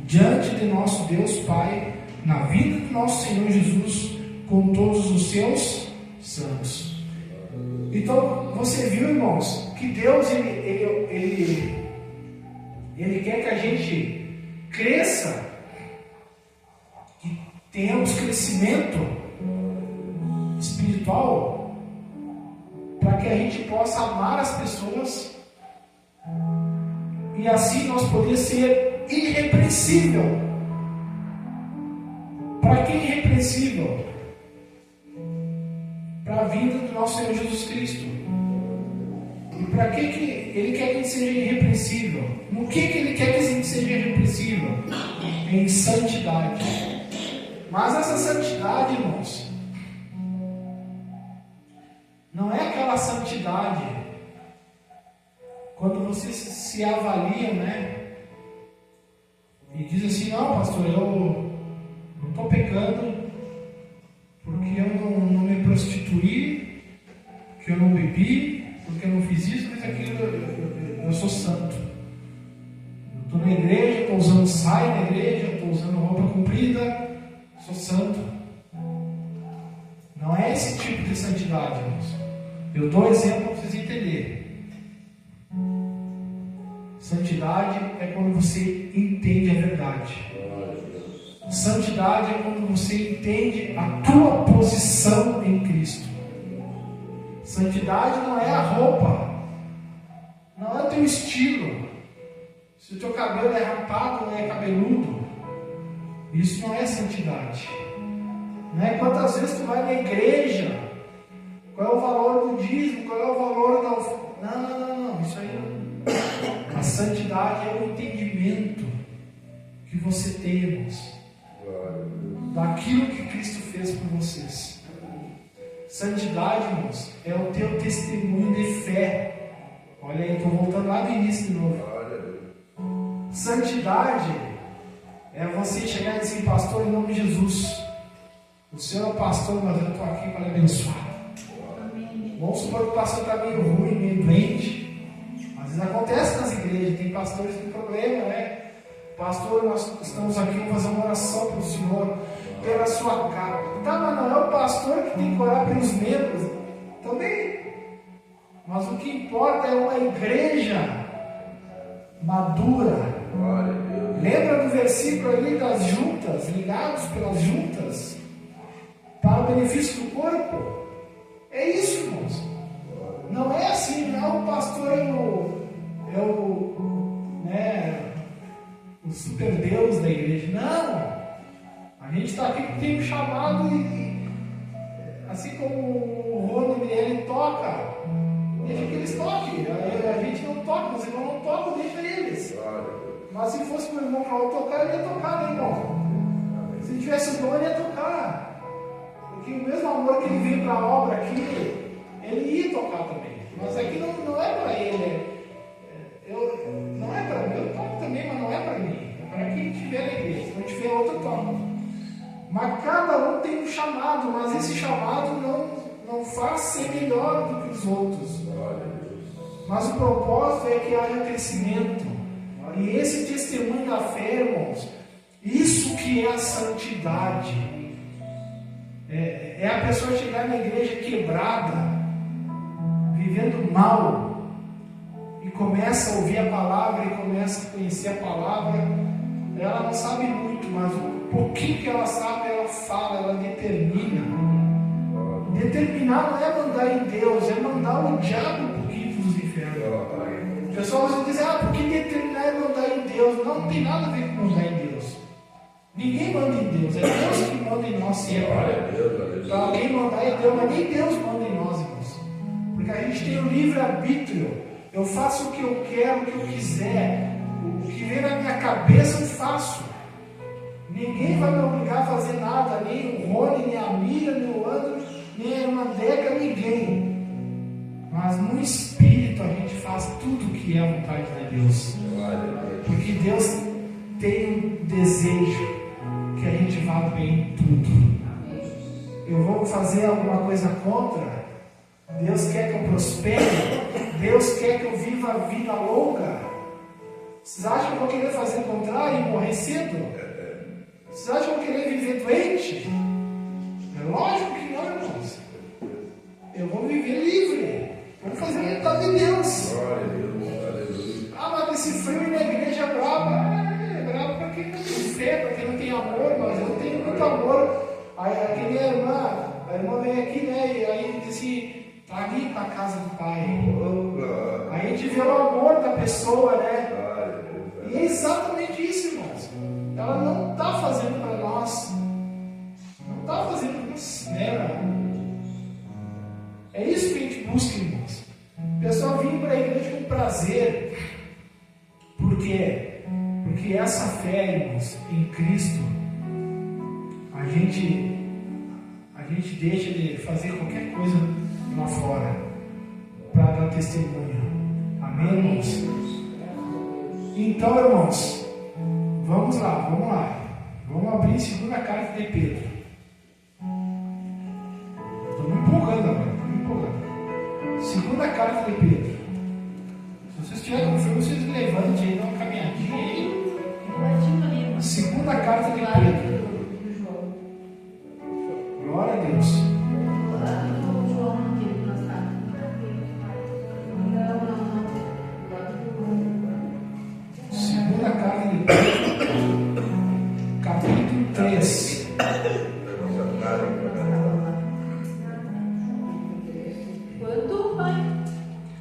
diante de nosso Deus Pai, na vida do nosso Senhor Jesus, com todos os seus santos. Então, você viu, irmãos, que Deus ele quer que a gente cresça, que tenhamos crescimento espiritual, para que a gente possa amar as pessoas e assim nós poder ser irrepreensível. Para que irrepreensível? Para a vida do nosso Senhor Jesus Cristo. E para que Ele quer que a gente seja irrepreensível? No que Ele quer que a gente seja irrepreensível? Em santidade. Mas essa santidade, irmãos, não é aquela santidade quando vocês se avaliam, né? E diz assim, não, pastor, eu não estou pecando porque eu não me prostituí, porque eu não bebi, porque eu não fiz isso, fiz aquilo, eu sou santo. Eu estou na igreja, estou usando saia na igreja, estou usando roupa comprida, sou santo. Não é esse tipo de santidade, irmãos. Eu dou exemplo para vocês entenderem. Santidade é quando você entende a verdade. Santidade é quando você entende a tua posição em Cristo. Santidade não é a roupa, não é o teu estilo. Se o teu cabelo é rapado ou é cabeludo, isso não é santidade. Não é quantas vezes tu vai na igreja, qual é o valor do dízimo, qual é o valor da... Não, isso aí não. A santidade é o entendimento que você tem, irmãos, daquilo que Cristo fez por vocês. Santidade, irmãos, é o teu testemunho de fé. Olha aí, estou voltando lá do início de novo. Santidade é você chegar e dizer assim, pastor, em nome de Jesus, o Senhor é o pastor, mas eu estou aqui para abençoar. Vamos supor que o pastor está meio ruim, meio doente. Às vezes acontece nas igrejas, tem pastores com problema, né? Pastor, nós estamos aqui, vamos fazer uma oração para o Senhor, pela sua cara. Tá, mas não é o pastor que tem que orar pelos membros também. Mas o que importa é uma igreja madura. Lembra do versículo ali das juntas, ligados pelas juntas, para o benefício do corpo? É isso, irmãos. Não é assim, não, o pastor é o super Deus da igreja. Não! A gente está aqui porque tem um chamado e assim como o Rony e Mirelle toca, deixa que eles toquem. A gente não toca, os irmãos não tocam, deixa eles. Mas se fosse meu irmão Paulo tocar, ele ia tocar, né, irmão? Se tivesse o dom, ele ia tocar. Porque o mesmo amor que ele veio para a obra aqui, ele ia tocar também. Mas aqui não é para ele. Não é para mim. Eu toco também, mas não é para mim. É para quem estiver na igreja. Se não tiver outro, eu toco. Mas cada um tem um chamado, mas esse chamado não faz ser melhor do que os outros. Mas o propósito é que haja crescimento, E esse testemunho da fé, irmãos, isso que é a santidade. É a pessoa chegar na igreja quebrada, vivendo mal, e começa a ouvir a palavra, e começa a conhecer a palavra. Ela não sabe muito, mas o pouquinho que ela sabe, ela fala, ela determina. Determinar não é mandar em Deus, é mandar o diabo para o quinto dos infernos. O pessoal vai dizer, porque determinar é mandar em Deus. Não tem nada a ver com mandar em Deus. Ninguém manda em Deus, é Deus que manda em nós sempre. Para alguém mandar em Deus, mas nem Deus manda em nós, irmãos. Porque a gente tem o livre-arbítrio. Eu faço o que eu quero, o que eu quiser. O que vem na minha cabeça eu faço. Ninguém vai me obrigar a fazer nada, nem o Rony, nem a Mira, nem o André, nem a irmã Deca, ninguém. Mas no Espírito a gente faz tudo o que é a vontade de Deus. Porque Deus tem um desejo que a gente vá bem em tudo. Eu vou fazer alguma coisa contra? Deus quer que eu prospere? Deus quer que eu viva a vida longa? Vocês acham que eu vou querer fazer o contrário e morrer cedo? Vocês acham que eu vou querer viver doente? É lógico que não, irmãos. Eu vou viver livre. Vou fazer a vontade de Deus. Mas esse frio na igreja é bravo. É bravo para quem não tem fé, para quem não tem amor, mas eu tenho muito amor. Aí aquele a irmã veio aqui, né? E aí disse, tá ali para a casa do Pai. Aí a gente vê o amor da pessoa, né? E é exatamente isso, irmãos. Ela não está fazendo para nós. Não está fazendo para nós, né? É isso que a gente busca, irmãos. O pessoal vem para a igreja com prazer. Por quê? Porque essa fé, irmãos, em Cristo, a gente deixa de fazer qualquer coisa lá fora para dar testemunho. Amém, irmãos? Então, irmãos, vamos lá. Vamos abrir a segunda carta de Pedro. Estou me empolgando agora. Segunda carta de Pedro. Se vocês tiverem com frio, vocês levantem aí, dão uma caminhadinha aí. Segunda carta de Pedro. Glória a Deus. Segunda carta de Pedro, capítulo 3.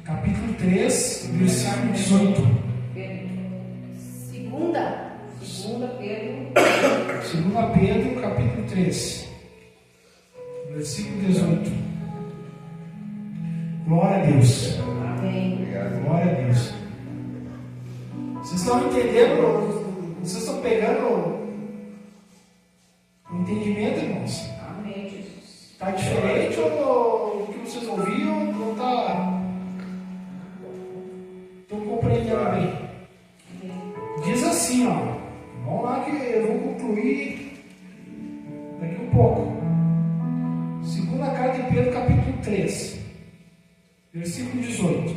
Capítulo 3, versículo 18. Segunda Pedro, capítulo 3, versículo 18. Glória a Deus. Amém. Glória a Deus. Vocês estão entendendo? Vocês estão pegando o entendimento, irmãos? Amém, Jesus. Está diferente ou o que vocês ouviram? Não está? Estão compreendendo bem? Diz assim, ó. Vamos lá que eu vou concluir daqui um pouco. Segunda carta de Pedro, capítulo 3, versículo 18.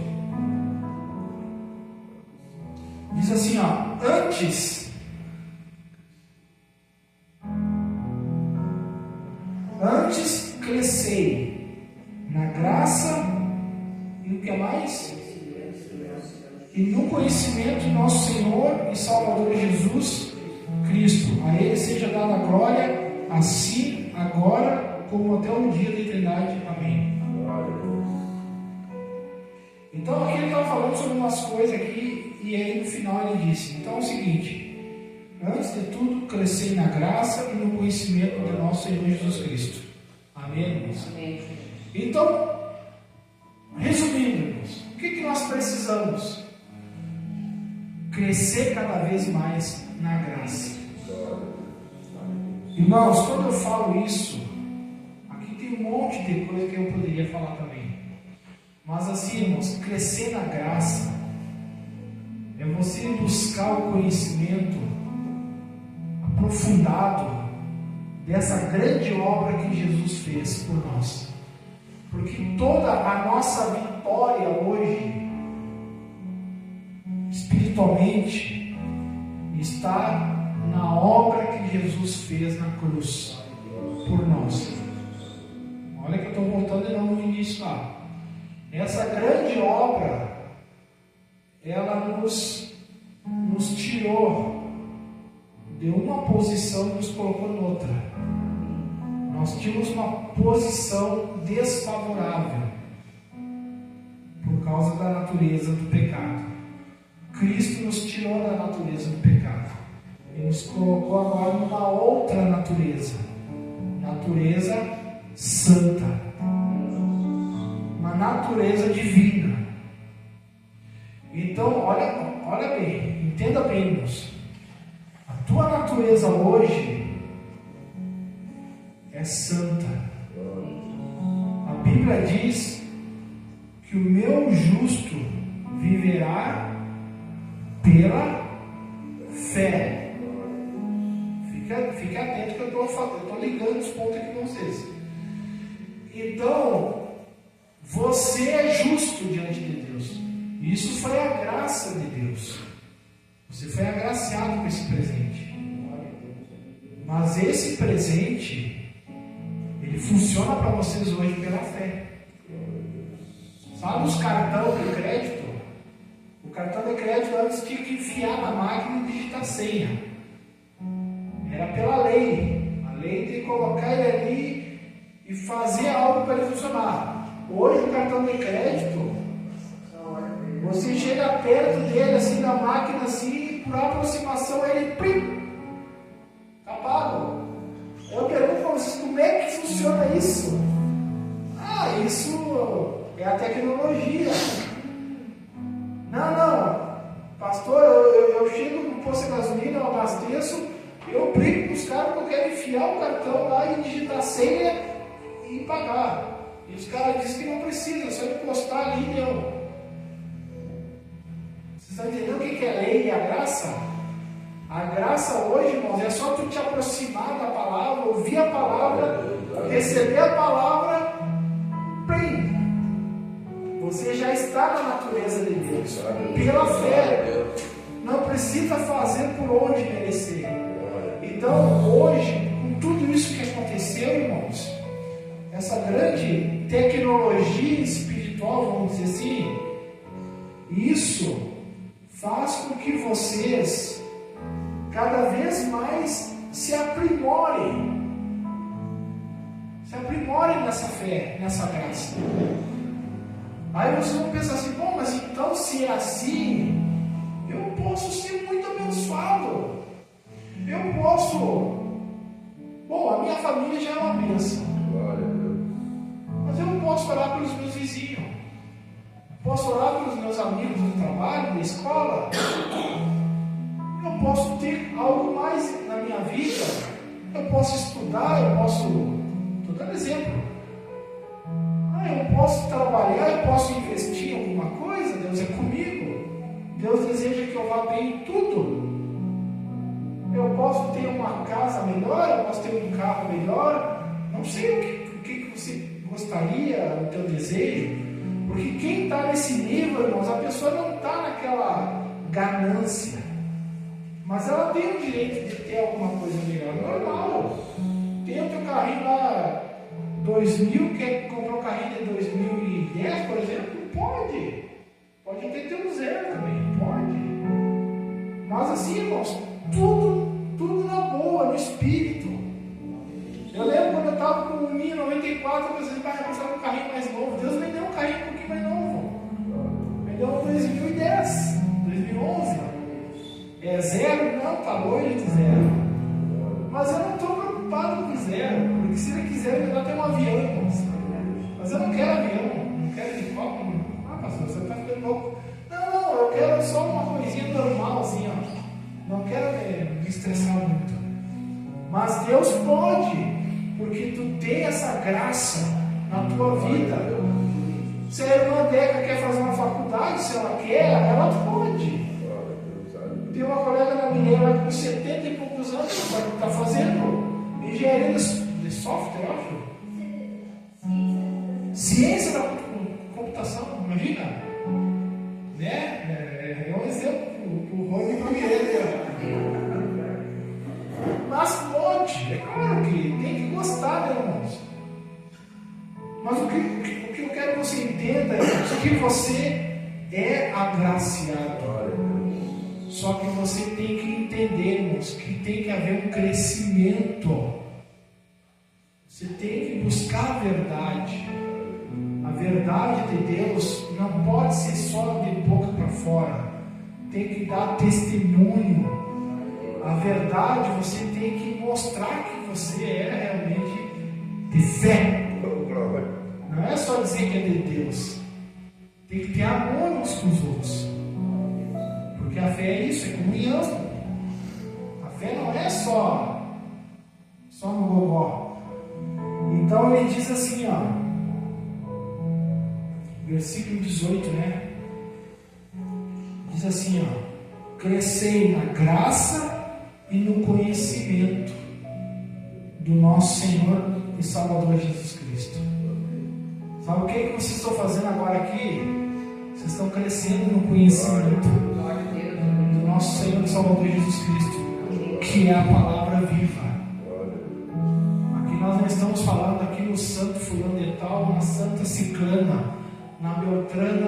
Diz assim, ó. Antes crescei na graça e o que mais? E no conhecimento do nosso Senhor e Salvador Jesus Cristo. A Ele seja dada a glória, assim, agora, como até o dia da eternidade. Amém. Então aqui ele estava falando sobre umas coisas aqui, e aí no final ele disse, então é o seguinte, antes de tudo, crescei na graça e no conhecimento do nosso Senhor Jesus Cristo. Amém, irmãos? Amém. Então, resumindo, irmãos, o que nós precisamos? Crescer cada vez mais na graça. Irmãos, quando eu falo isso, aqui tem um monte de coisa que eu poderia falar também. Mas assim, irmãos, crescer na graça é você buscar o conhecimento aprofundado dessa grande obra que Jesus fez por nós. Porque toda a nossa vitória hoje, espiritualmente, está na obra que Jesus fez na cruz por nós. Olha que eu estou voltando de novo no início lá. Essa grande obra, ela nos tirou de uma posição e nos colocou em outra. Nós tínhamos uma posição desfavorável por causa da natureza do pecado. Cristo nos tirou da natureza do pecado e nos colocou agora numa outra natureza santa, uma natureza divina. Então, olha bem, entenda bem, irmãos. A tua natureza hoje é santa. A Bíblia diz que o meu justo viverá pela fé. Fique atento que eu estou ligando os pontos aqui com vocês. Então, você é justo diante de Deus. Isso foi a graça de Deus. Você foi agraciado com esse presente. Mas esse presente, ele funciona para vocês hoje pela fé. Sabe os cartões de crédito? O cartão de crédito antes tinha que enfiar na máquina e digitar senha. Era pela lei. A lei tem que colocar ele ali e fazer algo para ele funcionar. Hoje o cartão de crédito, você chega perto dele assim na máquina assim, por aproximação ele está pago. Eu pergunto para vocês como é que funciona isso? Isso é a tecnologia. Não, pastor, eu chego no posto de gasolina, eu abasteço, eu brigo com os caras porque eu quero enfiar o cartão lá e digitar senha e pagar. E os caras dizem que não precisa, é só encostar ali e deu. Vocês estão entendendo o que é lei e a graça? A graça hoje, irmãos, é só tu te aproximar da palavra, ouvir a palavra, receber a palavra, bem, você já está na natureza de Deus, pela fé. Não precisa fazer por onde merecer. Então, hoje, com tudo isso que aconteceu, irmãos, essa grande tecnologia espiritual, vamos dizer assim, isso faz com que vocês cada vez mais se aprimorem nessa fé, nessa graça. Aí vocês vão pensar assim, bom, mas então se é assim, eu posso ser muito abençoado. Eu posso. Bom, a minha família já é uma bênção. Mas eu não posso orar pelos meus vizinhos. Posso orar pelos meus amigos do trabalho, da escola. Eu posso ter algo mais na minha vida. Eu posso estudar, eu posso. Estou dando exemplo. Eu posso trabalhar, eu posso investir em alguma coisa. Deus é comigo. Deus deseja que eu vá bem em tudo. Eu posso ter uma casa melhor, eu posso ter um carro melhor. Não sei o que você gostaria, o teu desejo. Porque quem está nesse nível, irmãos, a pessoa não está naquela ganância. Mas ela tem o direito de ter alguma coisa melhor. Normal. Tem o teu carrinho lá 2000, quer comprar um carrinho de 2010, por exemplo? Pode. Pode até ter um zero também. Pode. Mas assim, irmãos, tudo na boa, no espírito. Eu lembro quando eu estava com o Mi 94, eu pensei, vai precisar um carrinho mais novo. Deus me deu um carrinho um pouquinho mais novo. Me deu um 2010, 2011. É zero? Não, tá doido de zero. Mas eu não estou preocupado com zero, porque se ele quiser, ele vai ter um avião, irmãos. Mas eu não quero avião, não quero helicóptero. Pastor, você está ficando louco. Não, eu quero só uma coisinha normal, assim, ó. Não quero me estressar muito. Mas Deus pode, porque tu tem essa graça na tua vida. Se a irmã Deca quer fazer uma faculdade, se ela quer, ela pode. Tem uma colega da Mineira com 70 e poucos anos que está fazendo engenharia de software, eu acho. Ciência da computação, imagina? Né? É um exemplo para o Rony e para o Mineira. É claro que tem que gostar, né, irmãos? Mas o que eu quero que você entenda é que você é agraciado. Só que você tem que entender, irmãos, que tem que haver um crescimento. Você tem que buscar a verdade. A verdade de Deus não pode ser só de boca para fora. Tem que dar testemunho. A verdade você tem que mostrar que você é realmente de fé. Não é só dizer que é de Deus. Tem que ter amor uns com os outros. Porque a fé é isso, é comunhão. A fé não é só no gogó. Então ele diz assim, ó, versículo 18, né? Diz assim, ó: crescei na graça e no conhecimento do nosso Senhor e Salvador Jesus Cristo. Sabe o que vocês estão fazendo agora aqui? Vocês estão crescendo no conhecimento do nosso Senhor e Salvador Jesus Cristo, que é a palavra viva. Aqui nós não estamos falando aqui no santo fulano de tal, na santa ciclana, na beltrana.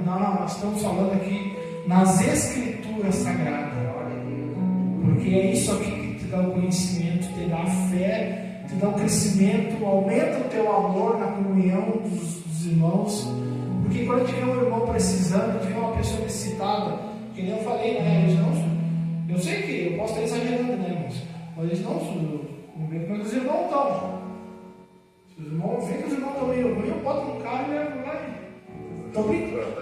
Não, nós estamos falando aqui nas escrituras sagradas. Porque é isso aqui que te dá o conhecimento, te dá a fé, te dá o crescimento, aumenta o teu amor na comunhão dos irmãos. Porque quando a gente vê um irmão precisando, a gente vê uma pessoa necessitada, que nem eu falei, né? Eles não, eu sei que eu posso estar exagerando, né, irmãos? Mas eles não vê como é que os irmãos estão. Se os irmãos veem que os irmãos estão meio ruins, eu boto no carro e levo lá.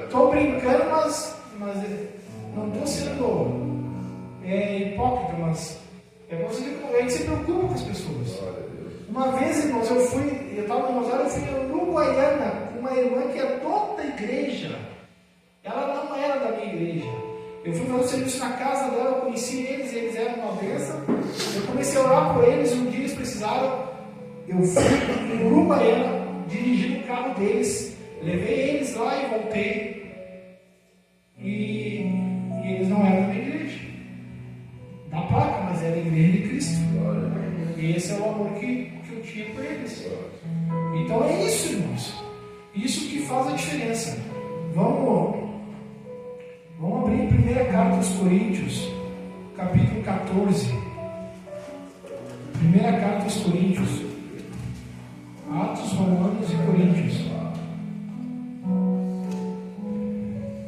Estou brincando, mas não estou sendo hipócrita, mas é bom você ver como a gente se preocupa com as pessoas. Uma vez, irmãos, eu estava no Rosário, eu fui em Uruguaiana com uma irmã que é toda da igreja. Ela não era da minha igreja. Eu fui fazer serviço na casa dela, eu conheci eles eram uma bênção. Eu comecei a orar por eles, um dia eles precisaram. Eu fui em Uruguaiana, dirigindo o carro deles, levei eles lá e voltei. E eles não eram da minha igreja. Da placa, mas era a igreja de Cristo. E esse é o amor que eu tinha por eles. Então é isso, irmãos. Isso que faz a diferença. Vamos abrir a 1 carta aos Coríntios, capítulo 14. 1 carta aos Coríntios. Atos, Romanos e Coríntios.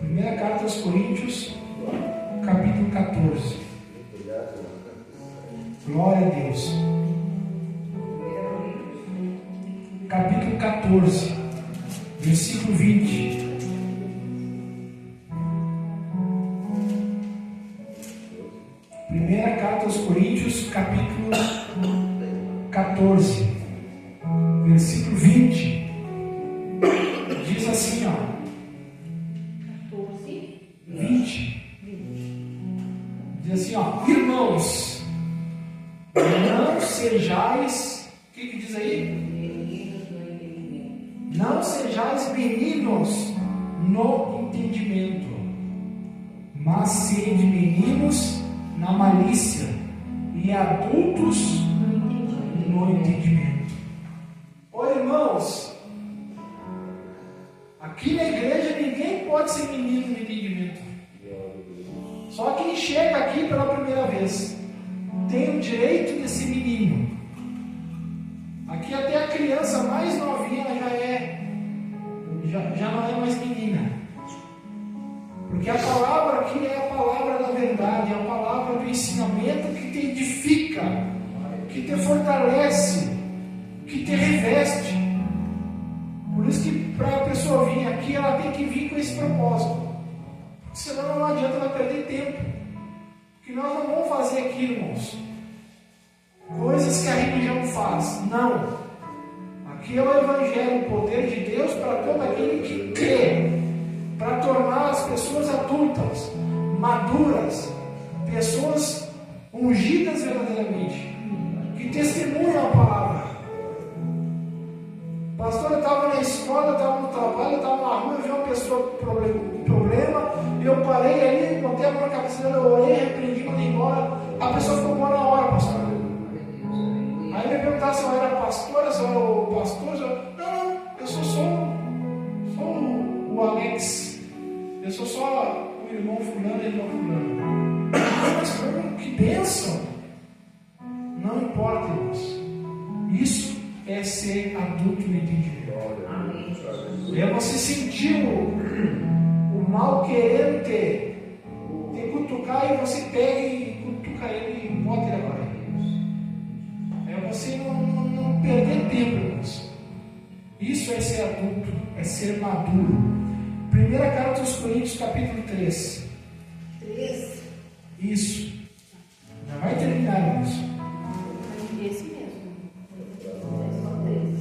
1 carta aos Coríntios, capítulo 14. Glória a Deus. Capítulo 14, versículo 20. Primeira carta aos Coríntios, capítulo 14, versículo 20. Diz assim, ó. 20. Diz assim, ó: irmãos, não sejais, o que diz aí? Não sejais meninos no entendimento, mas sede meninos na malícia e adultos no entendimento. Ora, irmãos, aqui na igreja ninguém pode ser menino no entendimento. Só quem chega aqui pela primeira vez tem o direito de ser menino. Aqui até a criança mais novinha já não é mais menina. Porque a palavra aqui é a palavra da verdade, é a palavra do ensinamento que te edifica, que te fortalece, que te reveste. Por isso que para a pessoa vir aqui, ela tem que vir com esse propósito. Senão não adianta ela perder tempo. Que nós não vamos fazer aqui, irmãos, coisas que a religião faz. Não. Aqui é o Evangelho, o poder de Deus para todo aquele que crê, para tornar as pessoas adultas, maduras, pessoas ungidas verdadeiramente, que testemunham a palavra. Pastor, eu estava na escola, estava no trabalho, estava na rua, eu vi uma pessoa com problema, eu parei ali, botei a mão na cabeça dela, eu orei, repreendi, mandei embora. A pessoa ficou boa na hora, pastor. Aí me perguntaram se eu era pastora, se eu era o pastor. Não, eu sou só o Alex. Eu sou só o irmão fulano e irmão fulano. Mas que bênção! Não importa, irmãos. Isso é ser adulto no entendimento. É você sentir o mal querendo te cutucar e você pega e cutuca ele e bota ele agora. É você não perder tempo, irmãos. Isso é ser adulto, é ser maduro. Primeira carta aos Coríntios, capítulo 3. 3? Isso. Já vai terminar, irmãos. Esse mesmo. É só 3.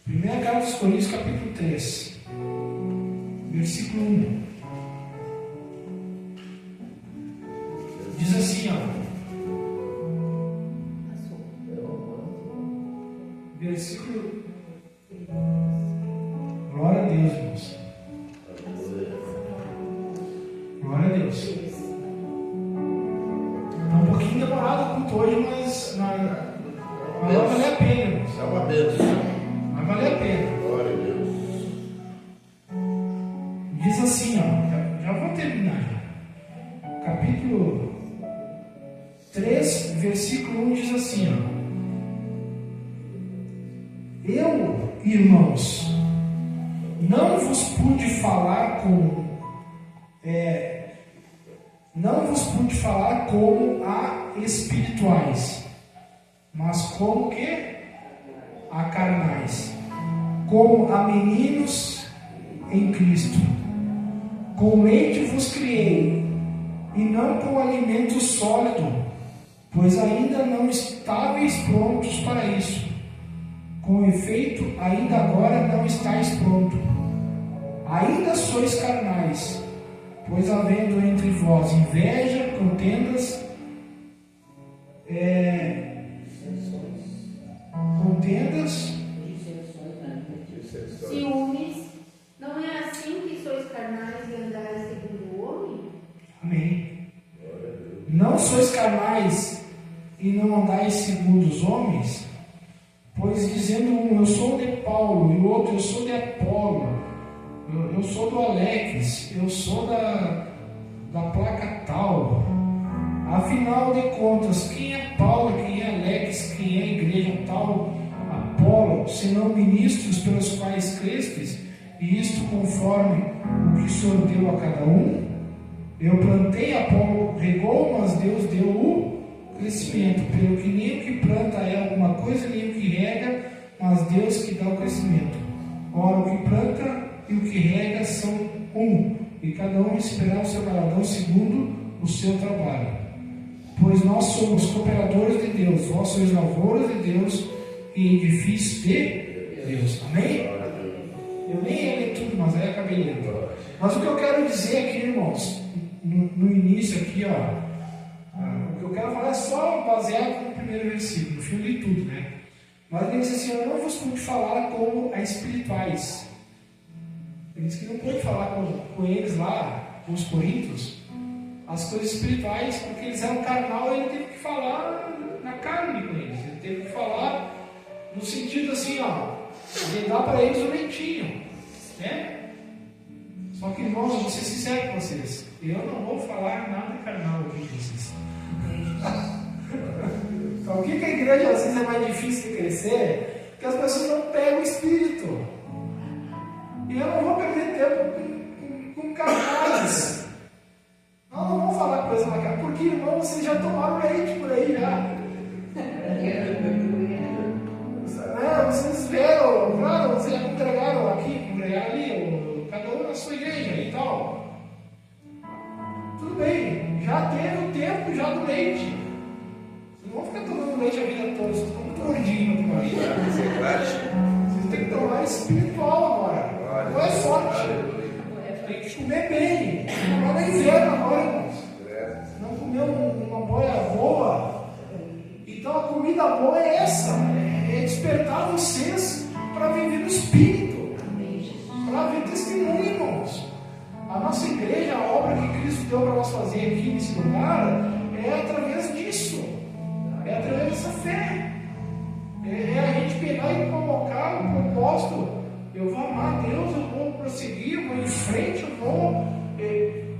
Primeira carta aos Coríntios, capítulo 3. Versículo 1. Diz assim, ó. Versículo. Glória a Deus, irmãos. Glória a Deus. Está um pouquinho demorado o culto hoje, mas vai valer a pena, irmãos. É uma bênção. Vai valer a pena. Glória a Deus. Diz assim, ó. Já vou terminar. Capítulo 3, versículo 1 diz assim, ó. Eu, irmãos, não vos pude falar como a espirituais, mas como que a carnais, como a meninos em Cristo. Com leite vos criei, e não com alimento sólido, pois ainda não estáveis prontos para isso. Com efeito, ainda agora não estáis prontos. Ainda sois carnais, pois havendo entre vós inveja, contendas, ciúmes. Não é assim que sois carnais e andais segundo o homem? Amém. Não sois carnais e não andais segundo os homens? Pois dizendo um, eu sou de Paulo, e o outro, eu sou de Apolo, eu sou do Alex, eu sou da placa tal. Afinal de contas, quem é Paulo, quem é Alex, quem é a igreja tal, Apolo, senão ministros pelos quais crestes, e isto conforme o que o Senhor deu a cada um? Eu plantei, Apolo regou, mas Deus deu o crescimento, pelo que nem o que planta é alguma coisa, nem o que rega, mas Deus que dá o crescimento. Ora, o que planta e o que rega são um, e cada um esperará o seu galardão segundo o seu trabalho. Pois nós somos cooperadores de Deus, vós sois lavouras de Deus e edifícios de Deus. Amém? Eu nem ia ler tudo, mas aí acabei lendo. Mas o que eu quero dizer aqui, irmãos, no início aqui, o que eu quero falar é só baseado no primeiro versículo, no fim de tudo, né? Mas ele diz assim, eu não vos pude falar como a espirituais. Ele diz que não pôde falar com eles lá, com os coríntios, as coisas espirituais, porque eles eram carnal, ele teve que falar na carne com eles. Ele teve que falar no sentido assim, de dar para eles o leitinho, né? Só que, irmãos, eu vou ser sincero com vocês, eu não vou falar nada carnal aqui com vocês. Então, o que a igreja às vezes é mais difícil de crescer? Porque as pessoas não pegam o espírito. E eu não vou perder tempo com carnais. Não vou falar coisa na cara, porque, irmão, vocês já tomaram leite por aí já. Vocês viram, claro, vocês já congregaram aqui, congregaram ali, cada um na sua igreja e tal. Tudo bem, já teve o tempo já do leite. Vocês não vão ficar tomando leite a vida toda, vocês estão muito gordinhos na tua vida. Vocês têm que tomar espiritual agora. Não é forte. Tem que comer bem. Não é inverno agora, irmãos. Se não comer uma boia boa. Então a comida boa é essa. É despertar vocês para viver no Espírito. Para ver testemunho, irmãos. A nossa igreja, a obra que Cristo deu para nós fazer aqui nesse lugar, é através Eu vou amar Deus, eu vou prosseguir, eu vou em frente, eu vou.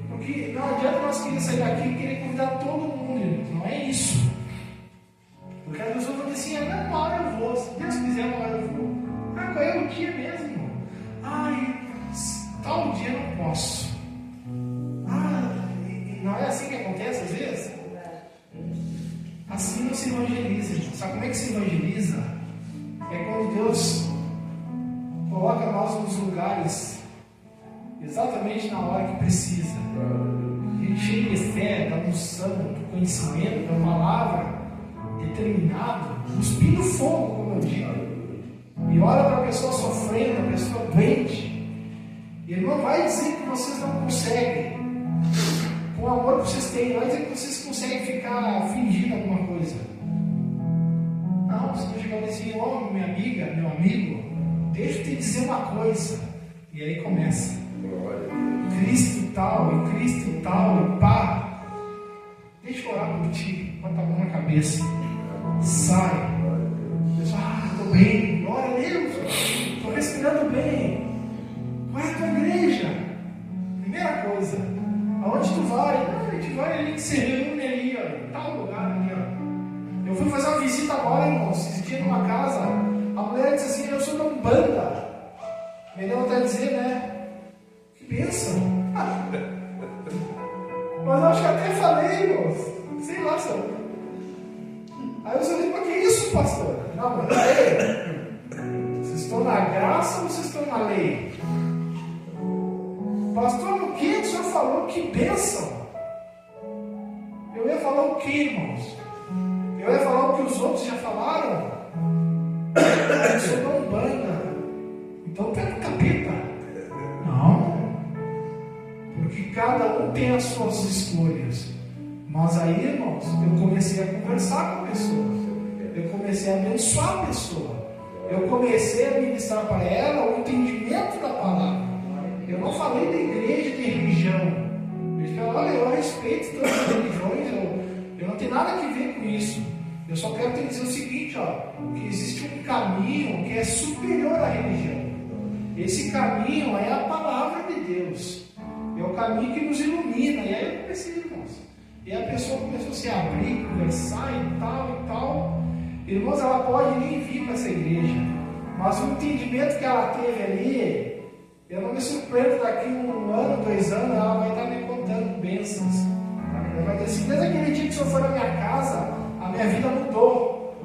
Porque não adianta nós querer sair daqui e querer convidar todo mundo, não é isso. Porque as pessoas vão dizer assim, não, uma hora eu vou, se Deus quiser, uma hora eu vou. Ah, qual é o dia mesmo? Ai, tal dia eu não posso. Não é assim que acontece às vezes? Assim não se evangeliza, gente. Sabe como é que se evangeliza? É quando Deus coloca nós nos lugares exatamente na hora que precisa. A gente cheio de fé, da unção, do conhecimento, da palavra, determinado, cuspindo fogo, como eu digo. E olha para a pessoa sofrendo, a pessoa doente. Ele não vai dizer que vocês não conseguem. Com o amor que vocês têm, não vai dizer que vocês conseguem ficar fingindo alguma coisa. Não, vocês vão chegar e dizer, oh, minha amiga, meu amigo, deixa eu te dizer uma coisa. E aí começa. Cristo e tal, e pá. Deixa eu orar por ti, bota a mão na cabeça. Sai. Pessoal, estou bem, glória a Deus, estou respirando bem. Qual é a tua igreja? Primeira coisa, aonde tu vai? A gente vai ali que se reúne ali, ó, em tal lugar ali, ó. Eu fui fazer uma visita agora, irmãos, esse dia numa casa, a mulher disse assim, eu sou da Umbanda. Me deu vontade de dizer, né? Que bênção. Mas eu acho que até falei, irmãos, sei lá, sabe? Aí eu falei, mas que isso, pastor? Não, mas vocês estão na graça ou vocês estão na lei? Pastor, no que o senhor falou? Que bênção! Eu ia falar o que, irmãos? Eu ia falar o que os outros já falaram? Eu sou da Umbanda. Então tu é do capeta. Não. Porque cada um tem as suas escolhas. Mas aí, irmãos, eu comecei a conversar com a pessoa. Eu comecei a abençoar a pessoa. Eu comecei a ministrar para ela o entendimento da palavra. Eu não falei da igreja, de religião. Eu disse, olha, eu respeito todas as religiões, eu não tenho nada a ver com isso. Eu só quero te dizer o seguinte, ó, que existe um caminho que é superior à religião. Esse caminho é a palavra de Deus. É o caminho que nos ilumina. E aí eu comecei, irmãos. E a pessoa começou a se abrir, conversar e tal. Irmãos, ela pode nem vir para essa igreja. Mas o entendimento que ela teve ali, eu não me surpreendo daqui 1 ano, 2 anos, ela vai estar me contando bênçãos. Ela vai dizer assim, desde aquele dia que o senhor foi na minha casa, a minha vida mudou.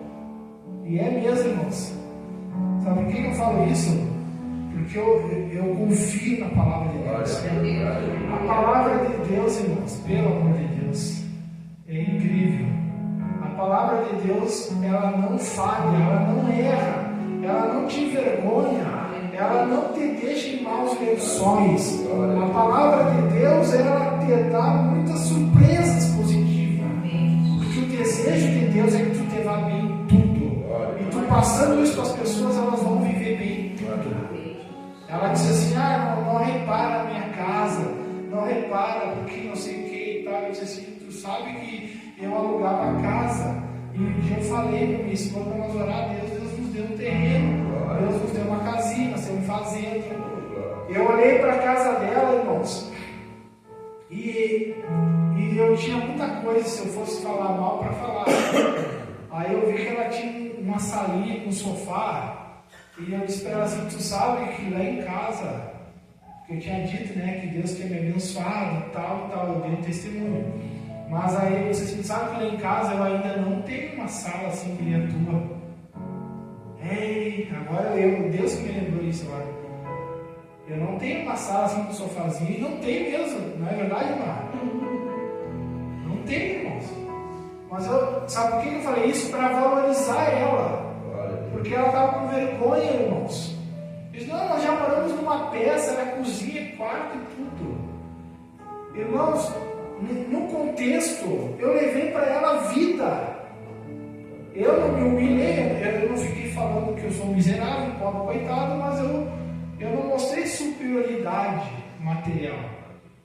E é mesmo, irmãos. Sabe por que eu falo isso? Porque eu confio na palavra de Deus. A palavra de Deus, irmãos, pelo amor de Deus, é incrível. A palavra de Deus, ela não falha, ela não erra, ela não te envergonha, ela não te deixa em maus lençóis. A palavra de Deus, ela te dá muitas surpresas positivas. Porque o desejo de Deus é que tu te vá bem em tudo. E tu passando isso para as pessoas, elas vão viver bem em tudo. Ela disse assim, não repara a minha casa, não repara porque não sei o que e tal. Eu disse assim, tu sabe que eu alugava a casa. E um dia eu falei para minha esposa, para nós orar a Deus, Deus nos deu um terreno, Deus nos deu uma casinha, nós temos fazenda. Eu olhei para a casa dela, irmãos, e eu tinha muita coisa, se eu fosse falar mal, para falar. Aí eu vi que ela tinha uma salinha com sofá. E eu disse para ela assim, tu sabe que lá em casa, que eu tinha dito, né, que Deus tinha me abençoado e tal, eu dei um testemunho. Mas aí eu disse assim, sabe que lá em casa eu ainda não tenho uma sala assim que nem a tua. Ei, agora Deus que me lembrou isso agora. Eu não tenho uma sala assim com sofazinho, e não tem mesmo, não é verdade, Mar? Não tem, irmãos. Mas sabe por que eu falei isso? Para valorizar ela. Porque ela estava com vergonha, irmãos. Eles não, nós já moramos numa peça, era cozinha, quarto e tudo. Irmãos, no contexto, eu levei para ela a vida. Eu não me humilhei, eu não fiquei falando que eu sou miserável, pobre, coitado, mas eu não mostrei superioridade material.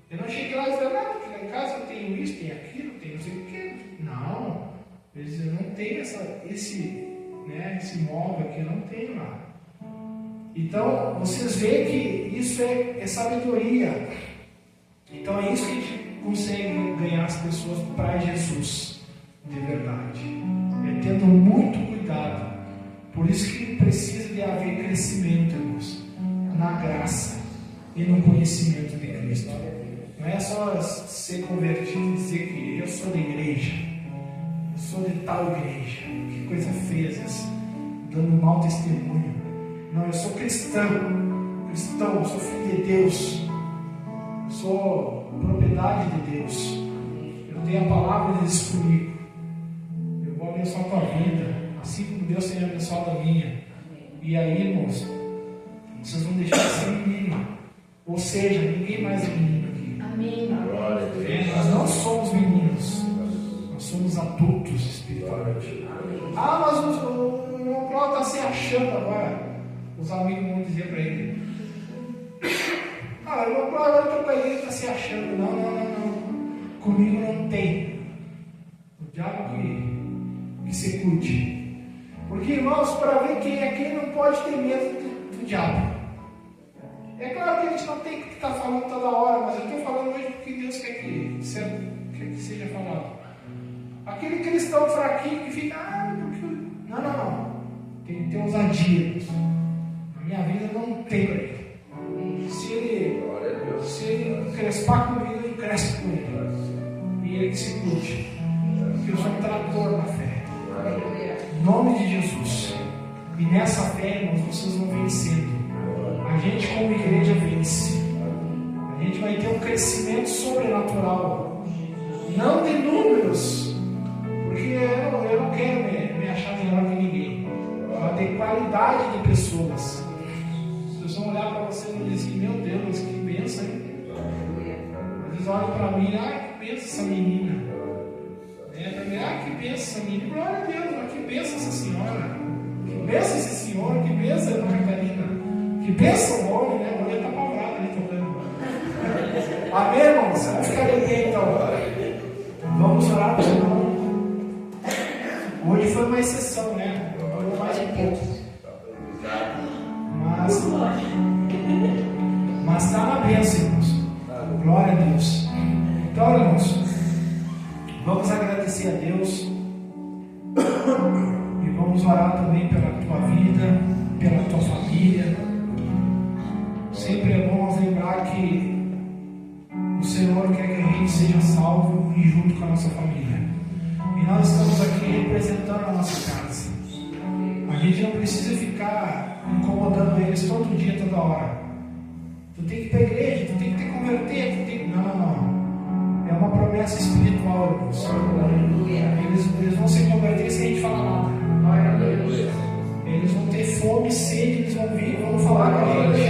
Eu não cheguei lá e falei, não, porque lá em casa eu tenho isso, tenho aquilo, tenho não sei o quê. Não, eu não tenho esse móvel aqui, eu não tenho nada. Então, vocês veem que isso é sabedoria. Então, é isso que a gente consegue ganhar as pessoas para Jesus, de verdade. É tendo muito cuidado. Por isso que precisa de haver crescimento, irmãos, na graça e no conhecimento de Cristo. Não é só ser convertido e dizer que eu sou da igreja, eu sou de tal igreja. Que coisa feia essa, dando mau testemunho. Não, eu sou cristão, eu sou filho de Deus, eu sou propriedade de Deus, eu tenho a palavra de Deus comigo, eu vou abençoar a tua vida, assim como Deus tem abençoado a minha. E aí, irmãos, vocês vão deixar de ser menino, ou seja, ninguém mais é menino aqui. Amém. Nós não somos meninos, nós somos adultos espiritualmente. Ah, mas o irmão Cláudio está se achando agora. Os amigos vão dizer para ele: ah, o irmão Cláudio agora para ele está se achando. Não. Comigo não tem. O diabo que se cuide. Porque, irmãos, para ver quem é quem, não pode ter medo do diabo. É claro que a gente não tem que estar falando toda hora, mas eu estou falando hoje porque Deus quer que seja falado. Aquele cristão fraquinho que fica, não. Tem que ter ousadia. Na minha vida não tem para ele. Se ele crespar comigo, ele cresce com ele. E ele que se cuide. Porque eu sou um trator na fé. Em nome de Jesus. E nessa fé, irmãos, vocês vão vencendo. A gente, como igreja, vence. A gente vai ter um crescimento sobrenatural. Não de números. Porque eu não quero me achar melhor que ninguém. Vai ter qualidade de pessoas. Vocês vão olhar para você e vão dizer assim: meu Deus, que bênção, hein? Eles olham para mim: que bênção essa menina. Que bênção essa menina. Glória a Deus, mas que bênção essa senhora. Que bênção esse senhor. Que bênção a irmã Catarina. Que bênção o homem, né? O homem está apavorado ali tocando. Amém, irmãos? Vamos ficar de pé então. Vamos orar para o irmão. Hoje foi uma exceção, né? Foi mais um pouco. Mas está na bênção, irmãos. Glória a Deus. Então, irmãos, vamos agradecer a Deus. E vamos orar também pela tua vida, pela tua família. Sempre é bom nós lembrar que o Senhor quer que a gente seja salvo e junto com a nossa família. E nós estamos aqui representando a nossa casa. A gente não precisa ficar incomodando eles todo dia, toda hora. Tu tem que ir para a igreja, tu tem que te converter, tu tem que... Não. É uma promessa espiritual, irmãos. Eles vão se converter sem a gente falar nada. Eles vão ter fome e sede, eles vão vir, vão falar com a gente.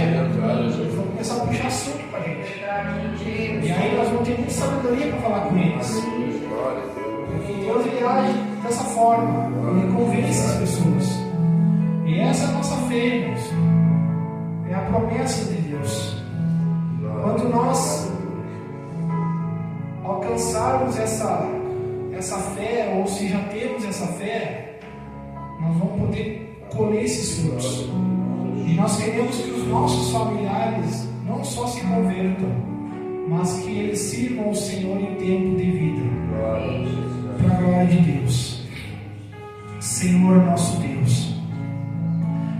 Eles vão começar a puxar assunto com a gente. E aí nós vamos ter muita sabedoria para falar com eles. Porque Deus ele age dessa forma. Ele convence as pessoas. E essa é a nossa fé, irmãos. É a promessa de Deus. Quando nós alcançarmos essa fé, ou se já temos essa fé, nós vamos poder colher esses frutos. E nós queremos que os nossos familiares não só se convertam, mas que eles sirvam o Senhor em tempo de vida. Para a glória de Deus. Senhor nosso Deus,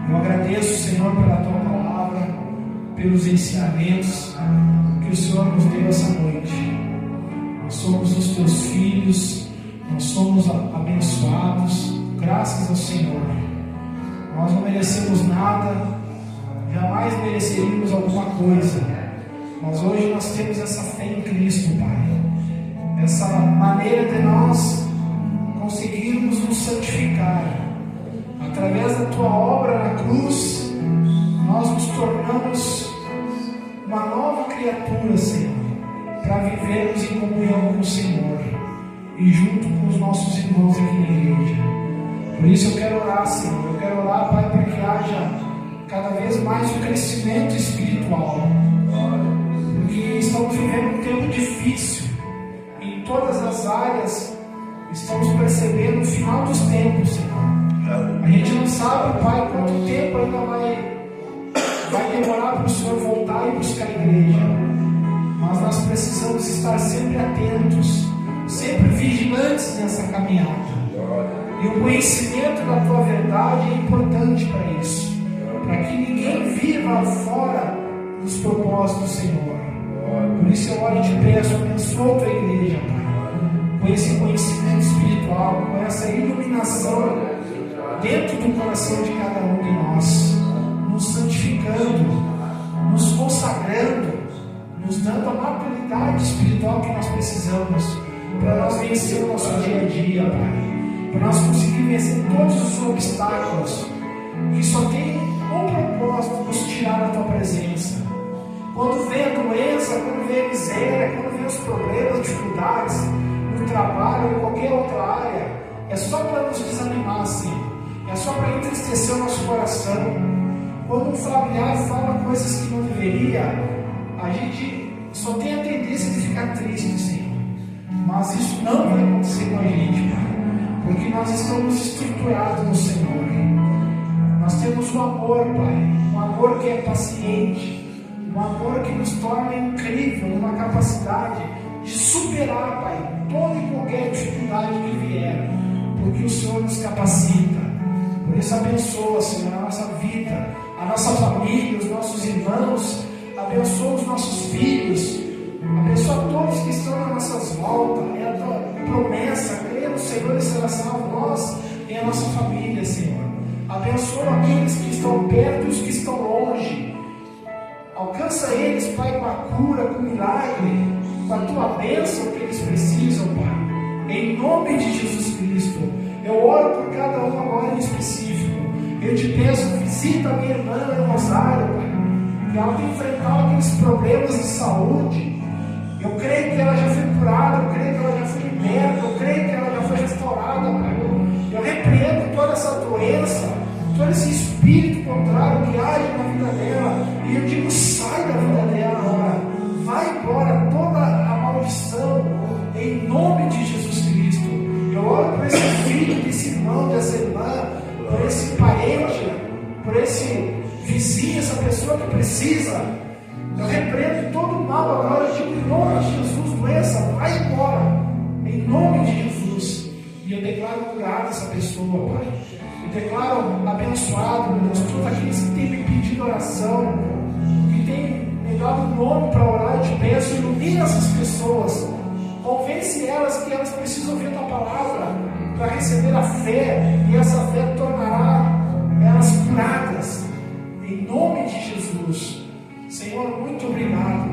eu agradeço, Senhor, pela tua palavra, pelos ensinamentos que o Senhor nos deu essa noite. Nós somos os teus filhos, nós somos abençoados, graças ao Senhor. Nós não merecemos nada, jamais mereceríamos alguma coisa, mas hoje nós temos essa fé em Cristo, Pai. Essa maneira de nós conseguirmos nos santificar. Através da tua obra na cruz, nós nos tornamos uma nova criatura, Senhor, para vivermos em comunhão com o Senhor e junto com os nossos irmãos aqui na igreja. Por isso eu quero orar, Senhor. Eu quero orar, Pai, para que haja cada vez mais um crescimento espiritual. Porque estamos vivendo um tempo difícil. Em todas as áreas, estamos percebendo o final dos tempos, Senhor. A gente não sabe, Pai, quanto tempo ainda vai vai demorar para o Senhor voltar e buscar a igreja. Mas nós precisamos estar sempre atentos, sempre vigilantes nessa caminhada. E o conhecimento da tua verdade é importante para isso, para que ninguém viva fora dos propósitos do Senhor. Por isso eu oro e te peço, abençoa a tua igreja, Pai, com esse conhecimento espiritual, com essa iluminação dentro do coração de cada um de nós, nos santificando, nos consagrando, nos dando a maturidade espiritual que nós precisamos para nós vencer o nosso dia a dia, Pai, para nós conseguir vencer todos os obstáculos que só tem um propósito: nos tirar da tua presença. Quando vem a doença, quando vem a miséria, quando vem os problemas, dificuldades no trabalho ou em qualquer outra área, é só para nos desanimar, Senhor. É só para entristecer o nosso coração. Quando um familiar fala coisas que não deveria, a gente só tem a tendência de ficar triste, Senhor. Mas isso não vai acontecer com a gente, Pai, porque nós estamos estruturados no Senhor. Nós temos um amor, Pai, um amor que é paciente, um amor que nos torna incrível, uma capacidade de superar, Pai, toda e qualquer dificuldade que vier, porque o Senhor nos capacita. Por isso abençoa, Senhor, a nossa vida, a nossa família, os nossos irmãos, abençoa os nossos filhos, abençoa todos que estão nas nossas voltas. É a tua promessa, crer no Senhor e será salvo nós e a nossa família, Senhor. Abençoa aqueles que estão perto e os que estão longe. Alcança eles, Pai, com a cura, com o milagre, com a tua bênção que eles precisam, Pai. Em nome de Jesus Cristo, eu oro por cada um agora em específico. Eu te peço, visita a minha irmã em Rosário, Pai, que ela tem enfrentado aqueles problemas de saúde. Eu creio que ela já foi curada, eu creio que ela já foi liberta, eu creio que ela já foi restaurada, Pai. Eu repreendo toda essa doença, todo esse espírito contrário que age na vida dela, e eu digo: sai da vida dela agora, vai embora toda a maldição, em nome de Jesus Cristo. Eu oro por esse filho, desse irmão, dessa irmã, por esse parente, por esse vizinho, essa pessoa que precisa. Eu repreendo todo o mal agora, eu digo: em nome de Jesus, doença, vai embora, em nome de Jesus. E eu declaro curado essa pessoa, Pai. Eu declaro abençoado, meu Deus, todos aqueles que têm me pedido oração, que têm me dado um nome para orar. Eu te peço, ilumina essas pessoas, convence elas que elas precisam ouvir a tua palavra para receber a fé, e essa fé tornará elas curadas, em nome de Jesus. Senhor, muito obrigado.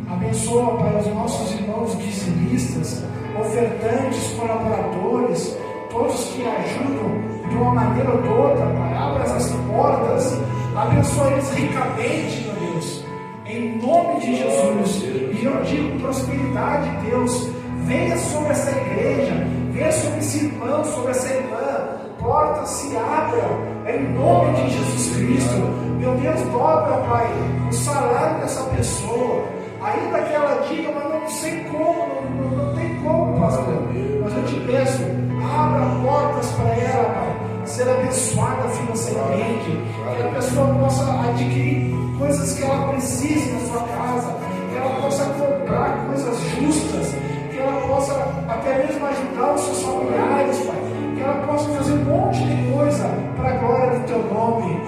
Abençoa, Pai, os nossos irmãos dizimistas, ofertantes, colaboradores, todos que ajudam de uma maneira ou de outra, Pai. Abra essas portas, abençoa eles ricamente, meu Deus, em nome de Jesus. E eu digo: prosperidade, Deus, venha sobre essa igreja, venha sobre esse irmão, sobre essa irmã. Portas se abram, em nome de Jesus Cristo. Meu Deus, dobra, Pai, o salário dessa pessoa, ainda que ela diga: mas não sei como, não tem como, pastor. Mas eu te peço, abra portas para ela, Pai, ser abençoada financeiramente, que a pessoa possa adquirir coisas que ela precise na sua casa, que ela possa comprar coisas justas, que ela possa até mesmo ajudar os seus familiares, Pai, que ela possa fazer um monte de coisa para a glória do teu nome,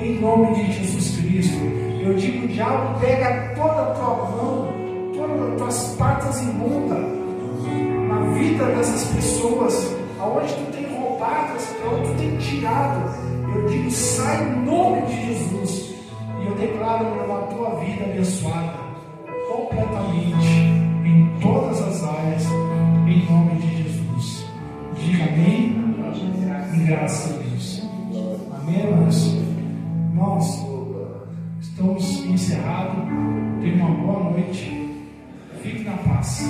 em nome de Jesus Cristo. Eu digo: diabo, pega toda a tua mão, todas as tuas partes imundas na vida dessas pessoas, aonde tu tem roubado, aonde tu tem tirado. Eu digo: sai em nome de Jesus. E eu declaro, meu irmão, a tua vida abençoada completamente, em todas as áreas, em nome de Jesus. Diga amém e graças a Deus. Amém, irmãos? Irmãos, estamos encerrados. Tenha uma boa noite. Fique na paz.